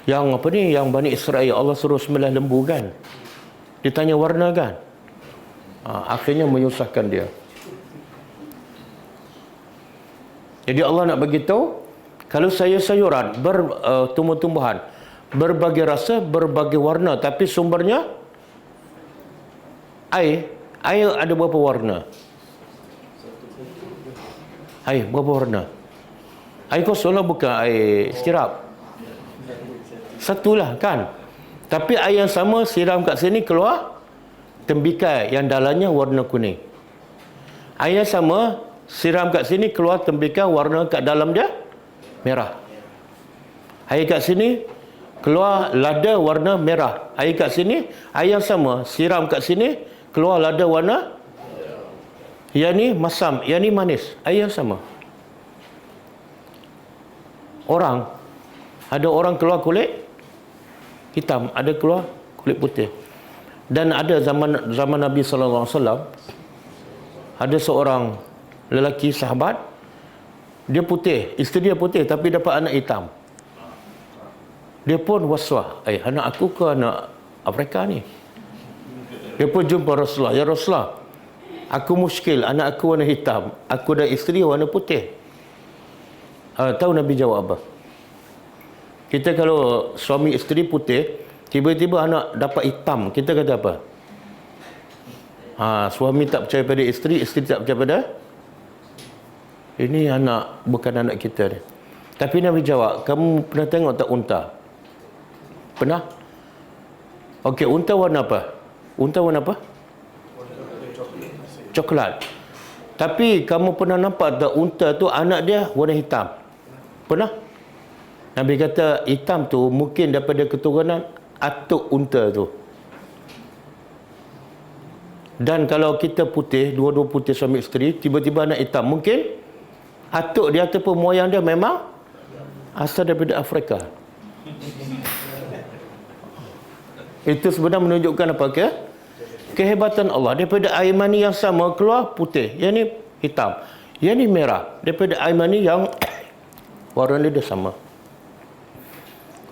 Yang apa ni, yang Bani Israel Allah suruh sembelih lembu kan, ditanya warna kan, akhirnya menyusahkan dia. Jadi Allah nak bagi tahu, kalau sayur-sayuran, tumbuh-tumbuhan, berbagai rasa, berbagai warna, tapi sumbernya air. Air ada berapa warna? Air berapa warna? Air kosong lah, bukan air sirap. Satulah kan. Tapi air yang sama siram kat sini keluar tembikai yang dalamnya warna kuning. Air yang sama siram kat sini keluar tembikai warna kat dalam dia merah. Air kat sini keluar lada warna merah. Air kat sini, air yang sama siram kat sini keluar lada warna, yang ni masam, yang ni manis. Air yang sama. Ada orang keluar kulit hitam, ada keluar kulit putih. Dan ada zaman Nabi sallallahu alaihi wasallam, ada seorang lelaki sahabat, dia putih, isteri dia putih tapi dapat anak hitam. Dia pun waswah, anak aku ke anak Afrika ni? Dia pun jumpa Rasulullah, ya Rasulullah, aku muskil, anak aku warna hitam, aku dan isteri warna putih. Tahu Nabi jawab apa? Kita kalau suami isteri putih, tiba-tiba anak dapat hitam, kita kata apa? Suami tak percaya pada isteri tak percaya pada, ini anak, bukan anak kita ni. Tapi Nabi jawab, kamu pernah tengok tak unta? Pernah? Okey, unta warna apa? Unta warna apa? Coklat. Tapi kamu pernah nampak tak unta tu anak dia warna hitam? Pernah? Nabi kata hitam tu mungkin daripada keturunan atuk unta tu. Dan kalau kita putih, dua-dua putih suami isteri, tiba-tiba anak hitam, mungkin atuk dia ataupun moyang dia memang asal daripada Afrika. Itu sebenarnya menunjukkan apa ke? Kehebatan Allah. Daripada air mani yang sama keluar putih, yang ni hitam, yang ni merah. Daripada air mani yang warna dia sama.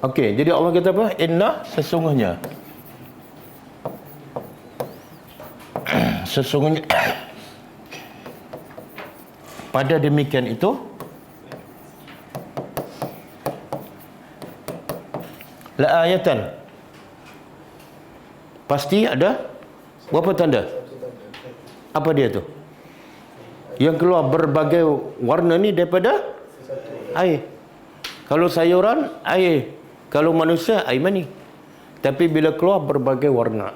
Okey, jadi Allah kata apa? Inna, sesungguhnya pada demikian itu la ayatan, pasti ada berapa tanda? Apa dia tu? Yang keluar berbagai warna ni daripada air. Kalau sayuran, air. Kalau manusia, air mani. Tapi bila keluar berbagai warna.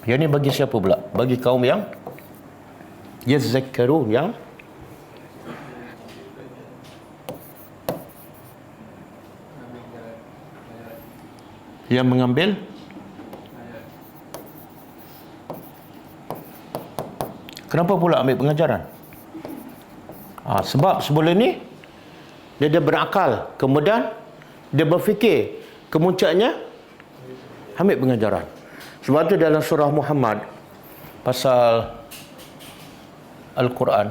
Yang ni bagi siapa pula? Bagi kaum yang yazakkarun, yang mengambil kenapa pula ambil pengajaran? Sebab sebelum ni dia berakal, kemudian dia berfikir, kemuncaknya ambil pengajaran. Sebab tu dalam surah Muhammad pasal Al-Quran,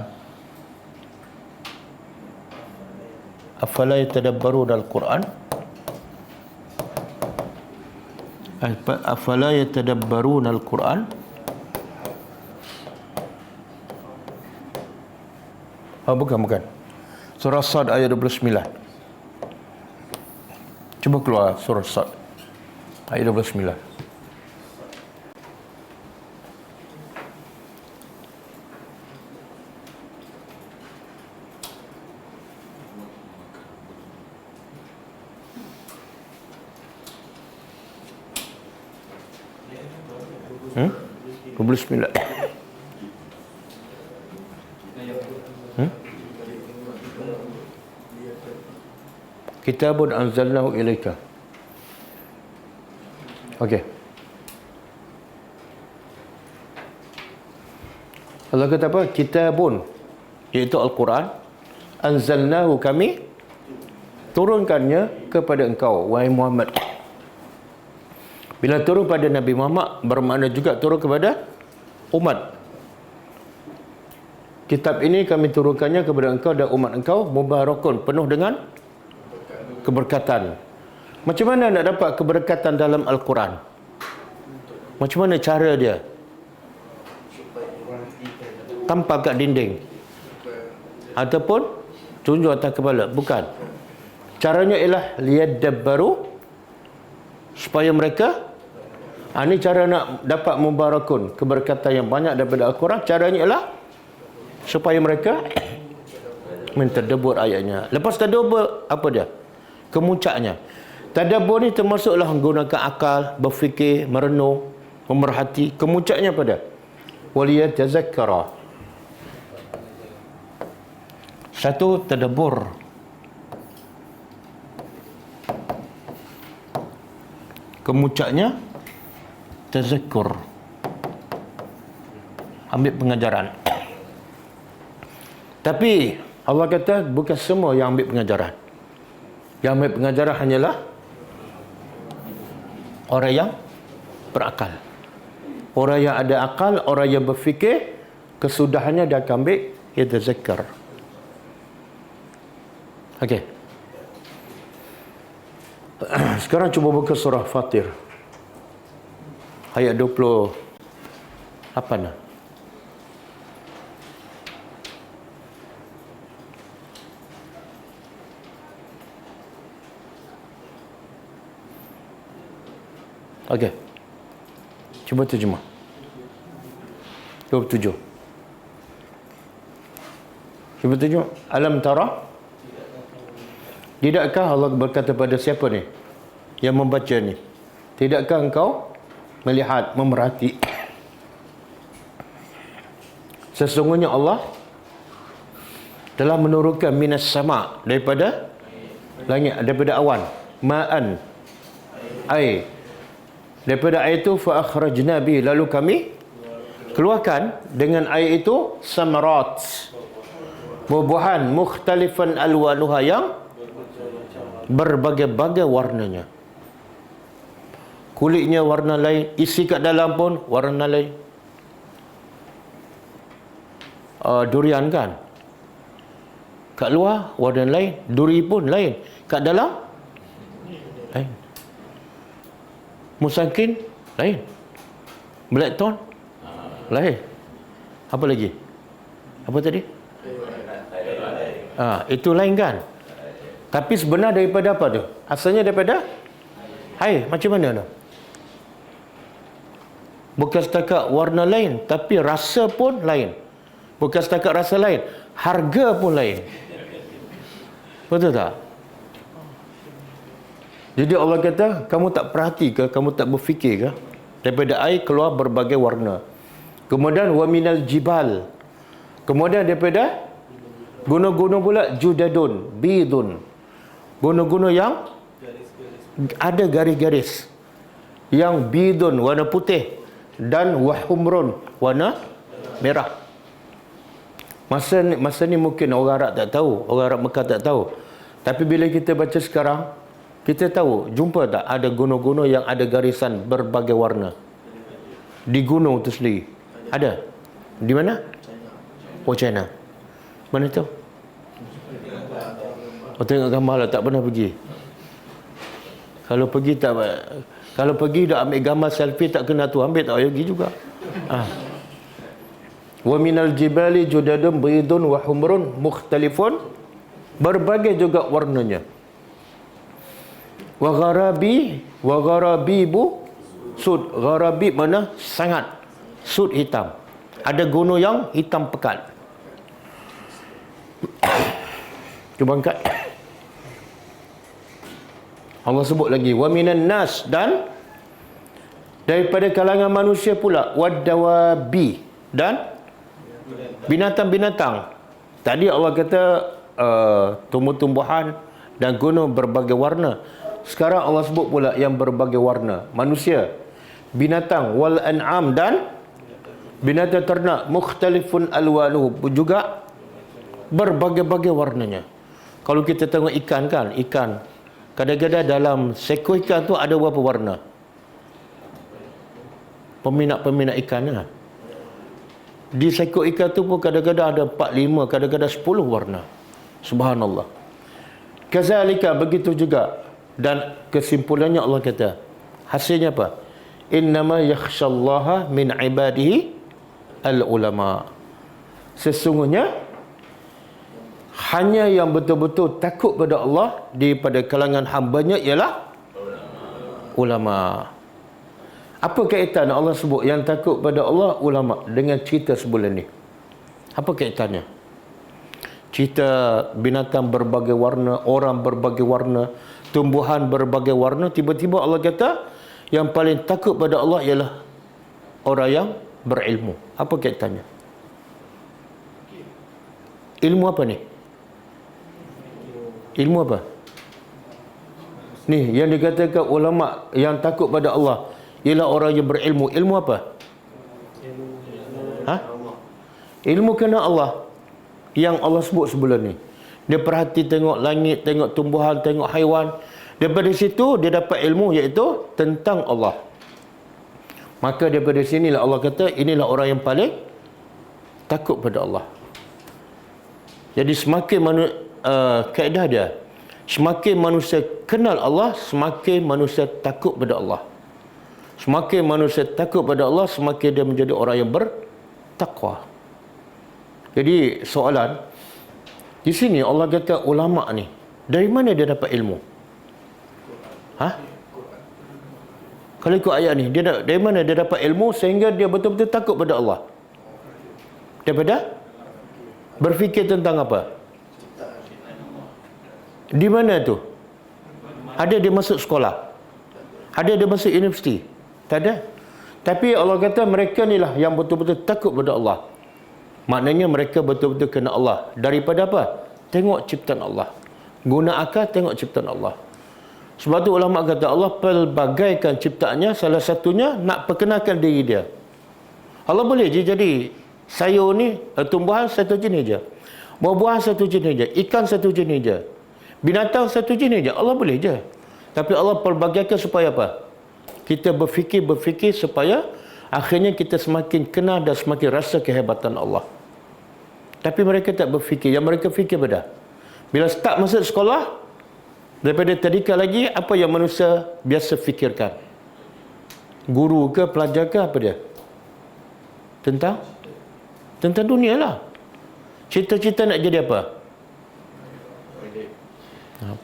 afala yatadabbarun Al-Quran, afala yatadabbarun Al-Quran. Bukan. Surah Sad ayat 29. Cuba keluar surah Sad ayat 29. Hmm? 29. Kitabun anzalnahu ilaika. Okey. Allah kata apa? Kitabun, iaitu Al-Quran, anzalnahu, kami turunkannya kepada engkau, wahai Muhammad. Bila turun pada Nabi Muhammad, bermakna juga turun kepada umat. Kitab ini kami turunkannya kepada engkau dan umat engkau mubarakun, penuh dengan keberkatan. Macam mana nak dapat keberkatan dalam Al-Quran? Macam mana cara dia? Tampal kat dinding ataupun tunjuk atas kepala? Bukan. Caranya ialah liyadabbaru, supaya mereka ini cara nak dapat mubarakun, keberkatan yang banyak daripada Al-Quran. Caranya ialah supaya mereka mentadabbur ayatnya. Lepas tadabbur, apa dia? Kemuncaknya. Tadabbur ni termasuklah menggunakan akal, berfikir, merenung, memerhati. Kemuncaknya apa dia? Waliyatazakkara. Satu, tadabbur. Kemuncaknya tazakkur, ambil pengajaran. Tapi Allah kata bukan semua yang ambil pengajaran. Yang ambil pengajaran hanyalah orang yang berakal. Orang yang ada akal, orang yang berfikir, kesudahannya dia akan ambil yatazakkar. Okey. Sekarang cuba buka surah Fatir. Ayat 28. Okey. Cuba terjemah. 27. Cuba terjemah. Alam tara? Tidakkah Allah berkata pada siapa ni yang membaca ni? Tidakkah engkau melihat, memerhati? Sesungguhnya Allah telah menurunkan minas sama, daripada langit, daripada awan, ma'an, air. Daripada air itu fa akhrajna bi, lalu kami keluarkan dengan air itu samarat, buah-buahan, mukhtalifan alwanuha, yang berbagai-bagai warnanya. Kulitnya warna lain, isi kat dalam pun warna lain. Durian kan, kat luar warna lain, duri pun lain, kat dalam lain. Musangkin lain, blackthorn lain. Apa lagi? Apa tadi? Itu lain kan. Tapi sebenar daripada apa tu? Asalnya daripada air. Macam mana tu? Bukan setakat warna lain, tapi rasa pun lain. Bukan setakat rasa lain, harga pun lain. Betul tak? Jadi Allah kata, kamu tak perhati ke, kamu tak berfikir ke? Daripada air keluar berbagai warna. Kemudian wa minal jibal. Kemudian daripada gunung-gunung pula judadun, bidun. Gunung-gunung yang ada garis-garis. Yang bidun, warna putih, dan wahumrun, warna merah. Masa ni mungkin orang Arab tak tahu, orang Arab Mekah tak tahu. Tapi bila kita baca sekarang, kita tahu, jumpa tak ada gunung-gunung yang ada garisan berbagai warna? Di gunung tu sendiri. Ada. Di mana? Oh, China. Mana tu? Oh, tengok gambar lah, tak pernah pergi. Kalau pergi dah ambil gambar selfie tak kena tu, ambil tak payah pergi juga. Wa minal jibali judadun baydun wa humrun mukhtalifun, berbagai juga warnanya. Wa gharabibu sud. Gharabi mana? Sangat. Sud hitam. Ada gunung yang hitam pekat. Cuba angkat. Allah sebut lagi wa minan nas, dan daripada kalangan manusia pula, wadawabi, dan binatang-binatang. Tadi Allah kata tumbuh-tumbuhan dan gunung berbagai warna. Sekarang Allah sebut pula yang berbagai warna. Manusia, binatang, wal an'am, dan binatang ternak, mukhtalifun alwanuhu, juga berbagai-bagai warnanya. Kalau kita tengok ikan kan, ikan kadang-kadang dalam seekor ikan tu ada berapa warna? peminat-peminat ikan lah. Di seekor ikan tu pun kadang-kadang ada 4, 5, kadang-kadang 10 warna. Subhanallah. Kazalika, begitu juga. Dan kesimpulannya Allah kata, hasilnya apa? Innama yakhshallaha min ibadihi al-ulama. Sesungguhnya hanya yang betul-betul takut pada Allah daripada kalangan hambanya ialah ulama. Apa kaitan Allah sebut yang takut pada Allah ulama dengan cerita sebelum ni? Apa kaitannya? Cerita binatang berbagai warna, orang berbagai warna, tumbuhan berbagai warna, tiba-tiba Allah kata yang paling takut pada Allah ialah orang yang berilmu. Apa kaitannya? Ilmu apa ni? Ilmu apa? Ni yang dikatakan ulama yang takut pada Allah ialah orang yang berilmu. Ilmu apa? Ha? Ilmu kena Allah. Yang Allah sebut sebelum ni. Dia perhati tengok langit, tengok tumbuhan, tengok haiwan. Daripada situ dia dapat ilmu iaitu tentang Allah. Maka daripada sinilah Allah kata inilah orang yang paling takut pada Allah. Jadi semakin kaedah dia, semakin manusia kenal Allah, semakin manusia takut pada Allah. Semakin manusia takut pada Allah, semakin dia menjadi orang yang bertakwa. Jadi soalan di sini Allah kata ulama ni dari mana dia dapat ilmu? Ha? Kalau ikut ayat ni, dari mana dia dapat ilmu sehingga dia betul-betul takut pada Allah? Daripada berfikir tentang apa? Di mana tu? Ada dia masuk sekolah? Ada dia masuk universiti? Tak ada. Tapi Allah kata mereka ni lah yang betul-betul takut pada Allah. Maknanya mereka betul-betul kena Allah. Daripada apa? Tengok ciptaan Allah. Guna akal tengok ciptaan Allah. Sebab tu ulama kata Allah pelbagaikan ciptaannya, salah satunya nak perkenalkan diri dia. Allah boleh je jadi sayur ni, tumbuhan satu jenis je. Buah-buahan satu jenis je. Ikan satu jenis je. Binatang satu jenis je. Allah boleh je. Tapi Allah pelbagaikan supaya apa? Kita berfikir supaya akhirnya kita semakin kenal dan semakin rasa kehebatan Allah. Tapi mereka tak berfikir. Yang mereka fikir pada bila start masuk sekolah, daripada tadika lagi, apa yang manusia biasa fikirkan? Guru ke, pelajar ke, apa dia? Tentang dunia lah. Cita-cita nak jadi apa?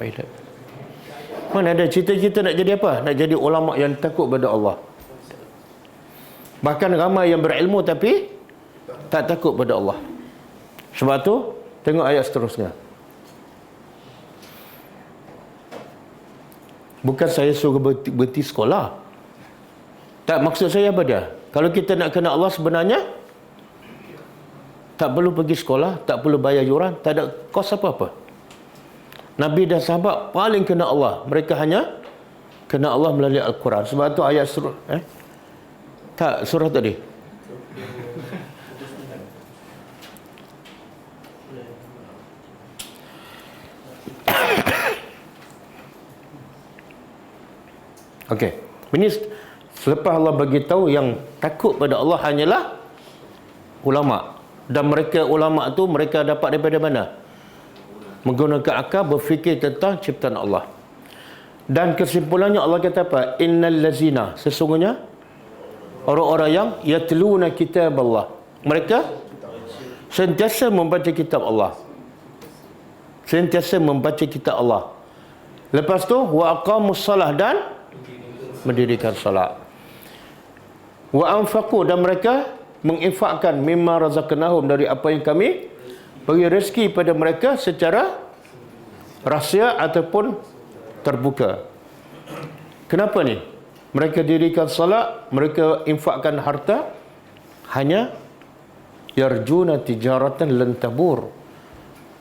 Pilot. Mana ada cita-cita nak jadi apa? Nak jadi ulama yang takut pada Allah. Bahkan ramai yang berilmu tapi tak takut pada Allah. Sebab tu tengok ayat seterusnya. Bukan saya suruh berhenti sekolah. Tak, maksud saya apa dia? Kalau kita nak kenal Allah sebenarnya tak perlu pergi sekolah, tak perlu bayar yuran, tak ada kos apa-apa. Nabi dan sahabat paling kena Allah. Mereka hanya kena Allah melalui Al-Quran. Sebab tu ayat surah tadi. Okey. Ini selepas Allah bagi tahu yang takut pada Allah hanyalah ulama. Dan mereka ulama tu mereka dapat daripada mana? Menggunakan akal, berfikir tentang ciptaan Allah. Dan kesimpulannya Allah kata apa? Innal lazina, sesungguhnya orang-orang yang yatluna kitab Allah. Mereka sentiasa membaca kitab Allah. Sentiasa membaca kitab Allah. Lepas tu wa aqamus salah, dan mendirikan salat. Wa anfaqu, dan mereka menginfakkan mimma razaqnahum, dari apa yang kami bagi rezeki pada mereka secara rahsia ataupun terbuka. Kenapa ni? Mereka dirikan salat, mereka infakkan harta hanya yarjuna tijaratan lan tabur.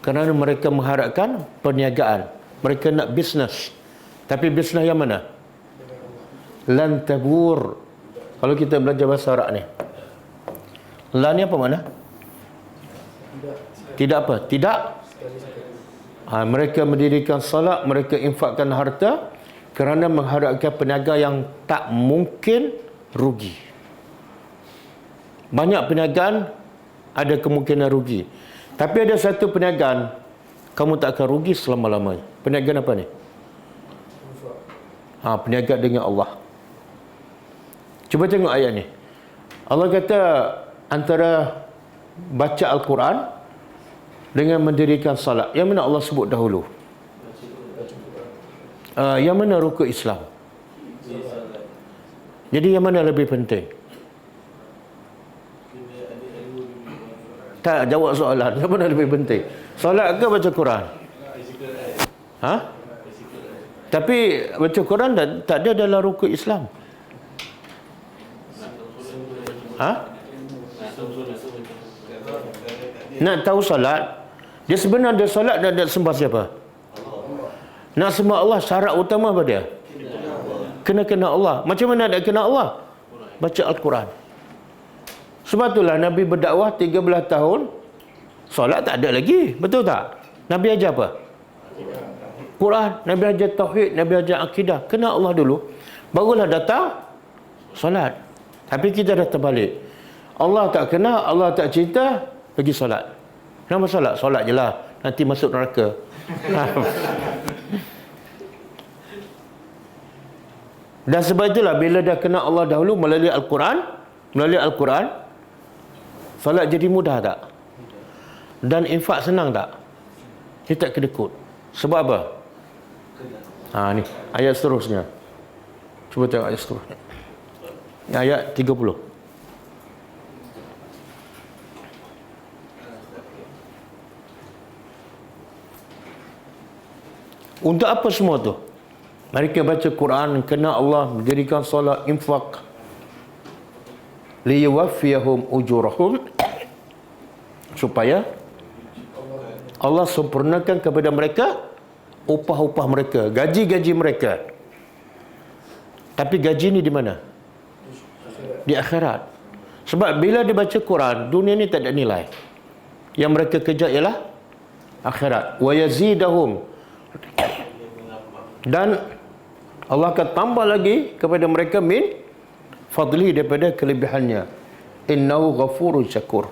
Kerana mereka mengharapkan perniagaan. Mereka nak bisnes. Tapi bisnes yang mana? Lan tabur. Kalau kita belajar bahasa Arab ni, lan ni apa makna? Tidak apa? Tidak. Mereka mendirikan salat, mereka infakkan harta kerana mengharapkan peniaga yang tak mungkin rugi. Banyak perniagaan ada kemungkinan rugi. Tapi ada satu perniagaan kamu tak akan rugi selama-lamanya. Perniagaan apa ni? Perniagaan dengan Allah. Cuba tengok ayat ni. Allah kata antara baca Al-Quran dengan mendirikan salat. Yang mana Allah sebut dahulu? Yang mana rukun Islam? Jadi yang mana lebih penting? Tak jawab soalan. Yang mana lebih penting? Solat ke baca Quran? Tapi baca Quran tak ada dalam rukun Islam. Nak tahu solat, dia sebenarnya solat dan nak sembah siapa? Nak sembah Allah, syarat utama apa dia? Kena Allah. Macam mana nak kena Allah? Baca Al-Quran. Sebab itulah Nabi berdakwah 13 tahun, solat tak ada lagi. Betul tak? Nabi ajar apa? Quran. Nabi ajar tauhid, Nabi ajar akidah. Kena Allah dulu, barulah datang solat. Tapi kita dah terbalik. Allah tak kena, Allah tak cinta, pergi solat. Kenapa solat? Solat je lah, nanti masuk neraka. Dan sebab itulah bila dah kena Allah dahulu melalui Al-Quran, solat jadi mudah tak? Dan infak senang tak? Dia tak kedekut. Sebab apa? Ni ayat seterusnya. Cuba tengok ayat seterusnya. Ayat 30. Untuk apa semua tu? Mereka baca Quran, kena Allah, mendirikan solat, infak. Liyuwaffiyahum ujurahum, supaya Allah sempurnakan kepada mereka upah-upah mereka, gaji-gaji mereka. Tapi gaji ni di mana? Di akhirat. Sebab bila dia baca Quran, dunia ni tak ada nilai. Yang mereka kejar ialah akhirat. Wa yazidahum, dan Allah akan tambah lagi kepada mereka min fadli, daripada kelebihannya. Innahu ghafurun syakur.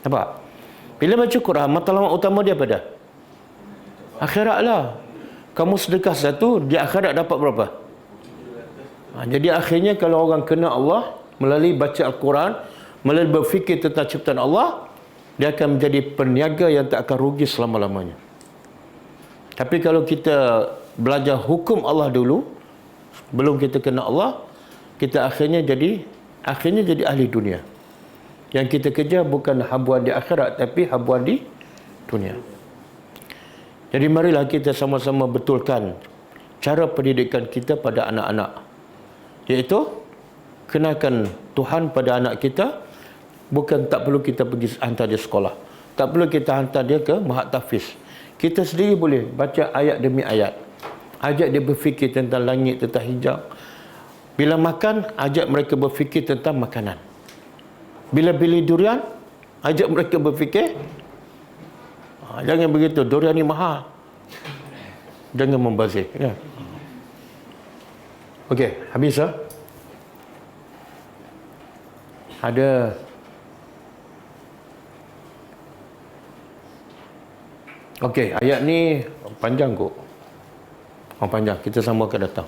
Nampak? Bila baca Quran, matlamat utama dia pada akhirat lah. Kamu sedekah satu, di akhirat dapat berapa? Jadi akhirnya kalau orang kena Allah melalui baca Al-Quran, melalui berfikir tentang ciptaan Allah, dia akan menjadi peniaga yang tak akan rugi selama-lamanya. Tapi kalau kita belajar hukum Allah dulu, belum kita kena Allah, kita akhirnya jadi ahli dunia. Yang kita kejar bukan habuan di akhirat, tapi habuan di dunia. Jadi marilah kita sama-sama betulkan cara pendidikan kita pada anak-anak, iaitu kenakan Tuhan pada anak kita. Bukan tak perlu kita pergi hantar dia sekolah, tak perlu kita hantar dia ke mahat tahfiz. Kita sendiri boleh baca ayat demi ayat, ajak dia berfikir tentang langit, tentang hijab. Bila makan, ajak mereka berfikir tentang makanan. Bila beli durian, ajak mereka berfikir, jangan begitu, durian ni mahal, jangan membazir, ya. Okey, habis lah. Ada okey, ayat ni panjang kot. Panjang, kita sama akan datang.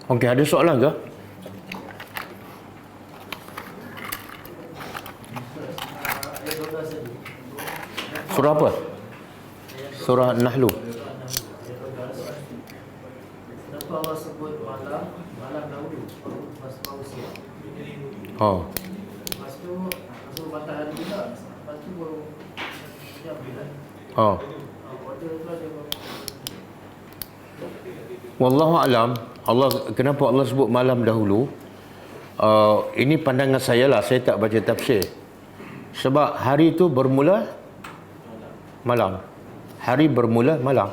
Okey, ada soalan ke? Surah apa? Surah Nahlu. Kenapa Allah sebut malam dahulu, baru siang? Lepas tu matahari juga, lepas tu baru siang bulan. Wallahu alam. Kenapa Allah sebut malam dahulu? Ini pandangan saya lah, saya tak baca tafsir. Sebab hari itu bermula malam. Hari bermula malam.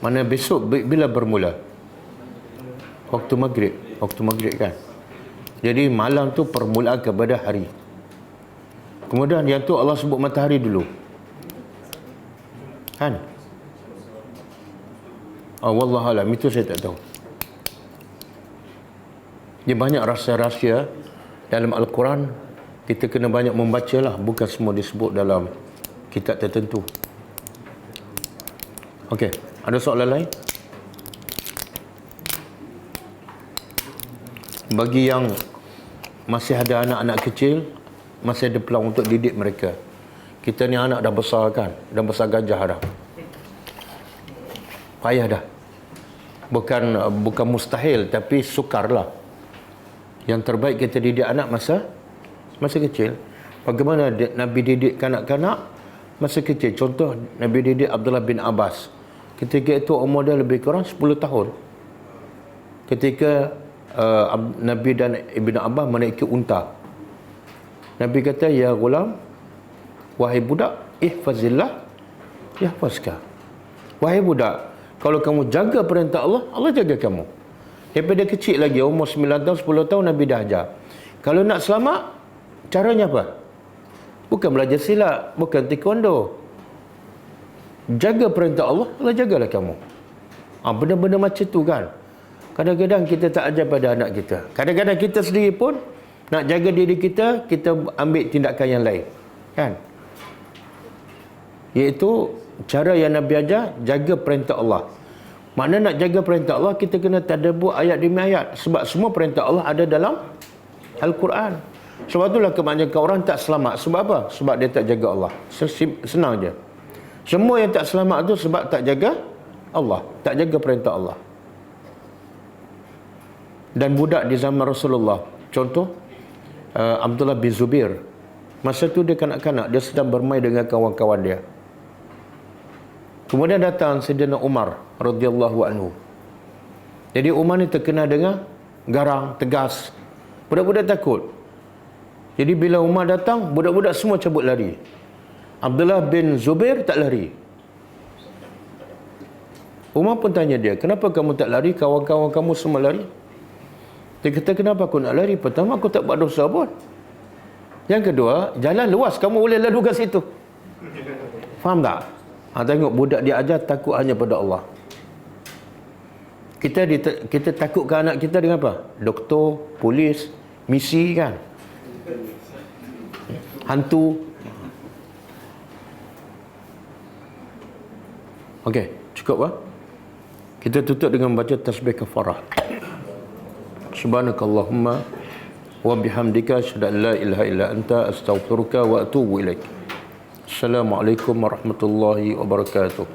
Mana besok bila bermula? Waktu maghrib. Waktu maghrib kan. Jadi malam tu permulaan kepada hari. Kemudian yang tu Allah sebut matahari dulu. Kan? Oh, wallahualam, itu saya tak tahu. Dia banyak rahsia-rahsia dalam Al-Quran. Kita kena banyak membaca lah. Bukan semua disebut dalam kitab tertentu. Okey, ada soalan lain? Bagi yang masih ada anak-anak kecil, masih ada peluang untuk didik mereka. Kita ni anak dah besar kan, dah besar gajah dah. Payah dah. Bukan mustahil, tapi sukarlah. Yang terbaik kita didik anak masa kecil. Bagaimana Nabi didik kanak-kanak masa kecil? Contoh, Nabi didik Abdullah bin Abbas. Ketika itu umur dia lebih kurang 10 tahun. Ketika Nabi dan Ibn Abbas menaiki unta. Nabi kata, ya gulam, wahai budak, ihfazillah yahfazka. Wahai budak, kalau kamu jaga perintah Allah, Allah jaga kamu. Daripada kecil lagi, umur 9 tahun, 10 tahun Nabi dah ajar. Kalau nak selamat, caranya apa? Bukan belajar silat, bukan taekwondo. Jaga perintah Allah, Allah jagalah kamu. Benda-benda macam tu kan. Kadang-kadang kita tak ajar pada anak kita. Kadang-kadang kita sendiri pun nak jaga diri kita, kita ambil tindakan yang lain. Kan? Iaitu cara yang Nabi ajar, jaga perintah Allah. Makna nak jaga perintah Allah, kita kena tadabbur ayat demi ayat. Sebab semua perintah Allah ada dalam Al-Quran. Sebab itulah kebanyakan orang tak selamat. Sebab apa? Sebab dia tak jaga Allah. Senang je. Semua yang tak selamat tu sebab tak jaga Allah, tak jaga perintah Allah. Dan budak di zaman Rasulullah, contoh Abdullah bin Zubair, masa tu dia kanak-kanak, dia sedang bermain dengan kawan-kawan dia. Kemudian datang Sayyidina Umar radhiyallahu anhu. Jadi Umar ni terkenal dengan garang, tegas. Budak-budak takut. Jadi bila Umar datang, budak-budak semua cabut lari. Abdullah bin Zubair tak lari. Umar pun tanya dia, kenapa kamu tak lari? Kawan-kawan kamu semua lari. Dia kata, kenapa aku nak lari? Pertama, aku tak buat dosa pun. Yang kedua, jalan luas, kamu boleh lalu kat situ. Faham tak? Tengok budak dia ajar takut hanya pada Allah. Kita takutkan anak kita dengan apa? Doktor, polis, misi kan? Hantu. Okey, cukup lah. Kita tutup dengan baca tasbih kafarah. Subhanakallahumma wa bihamdika asyhadu an la ilaha illa anta astaghfiruka wa atubu ilaik. Assalamualaikum warahmatullahi wabarakatuh.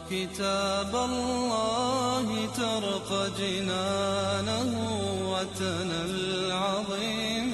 كتاب الله ترق جنانه وتنى العظيم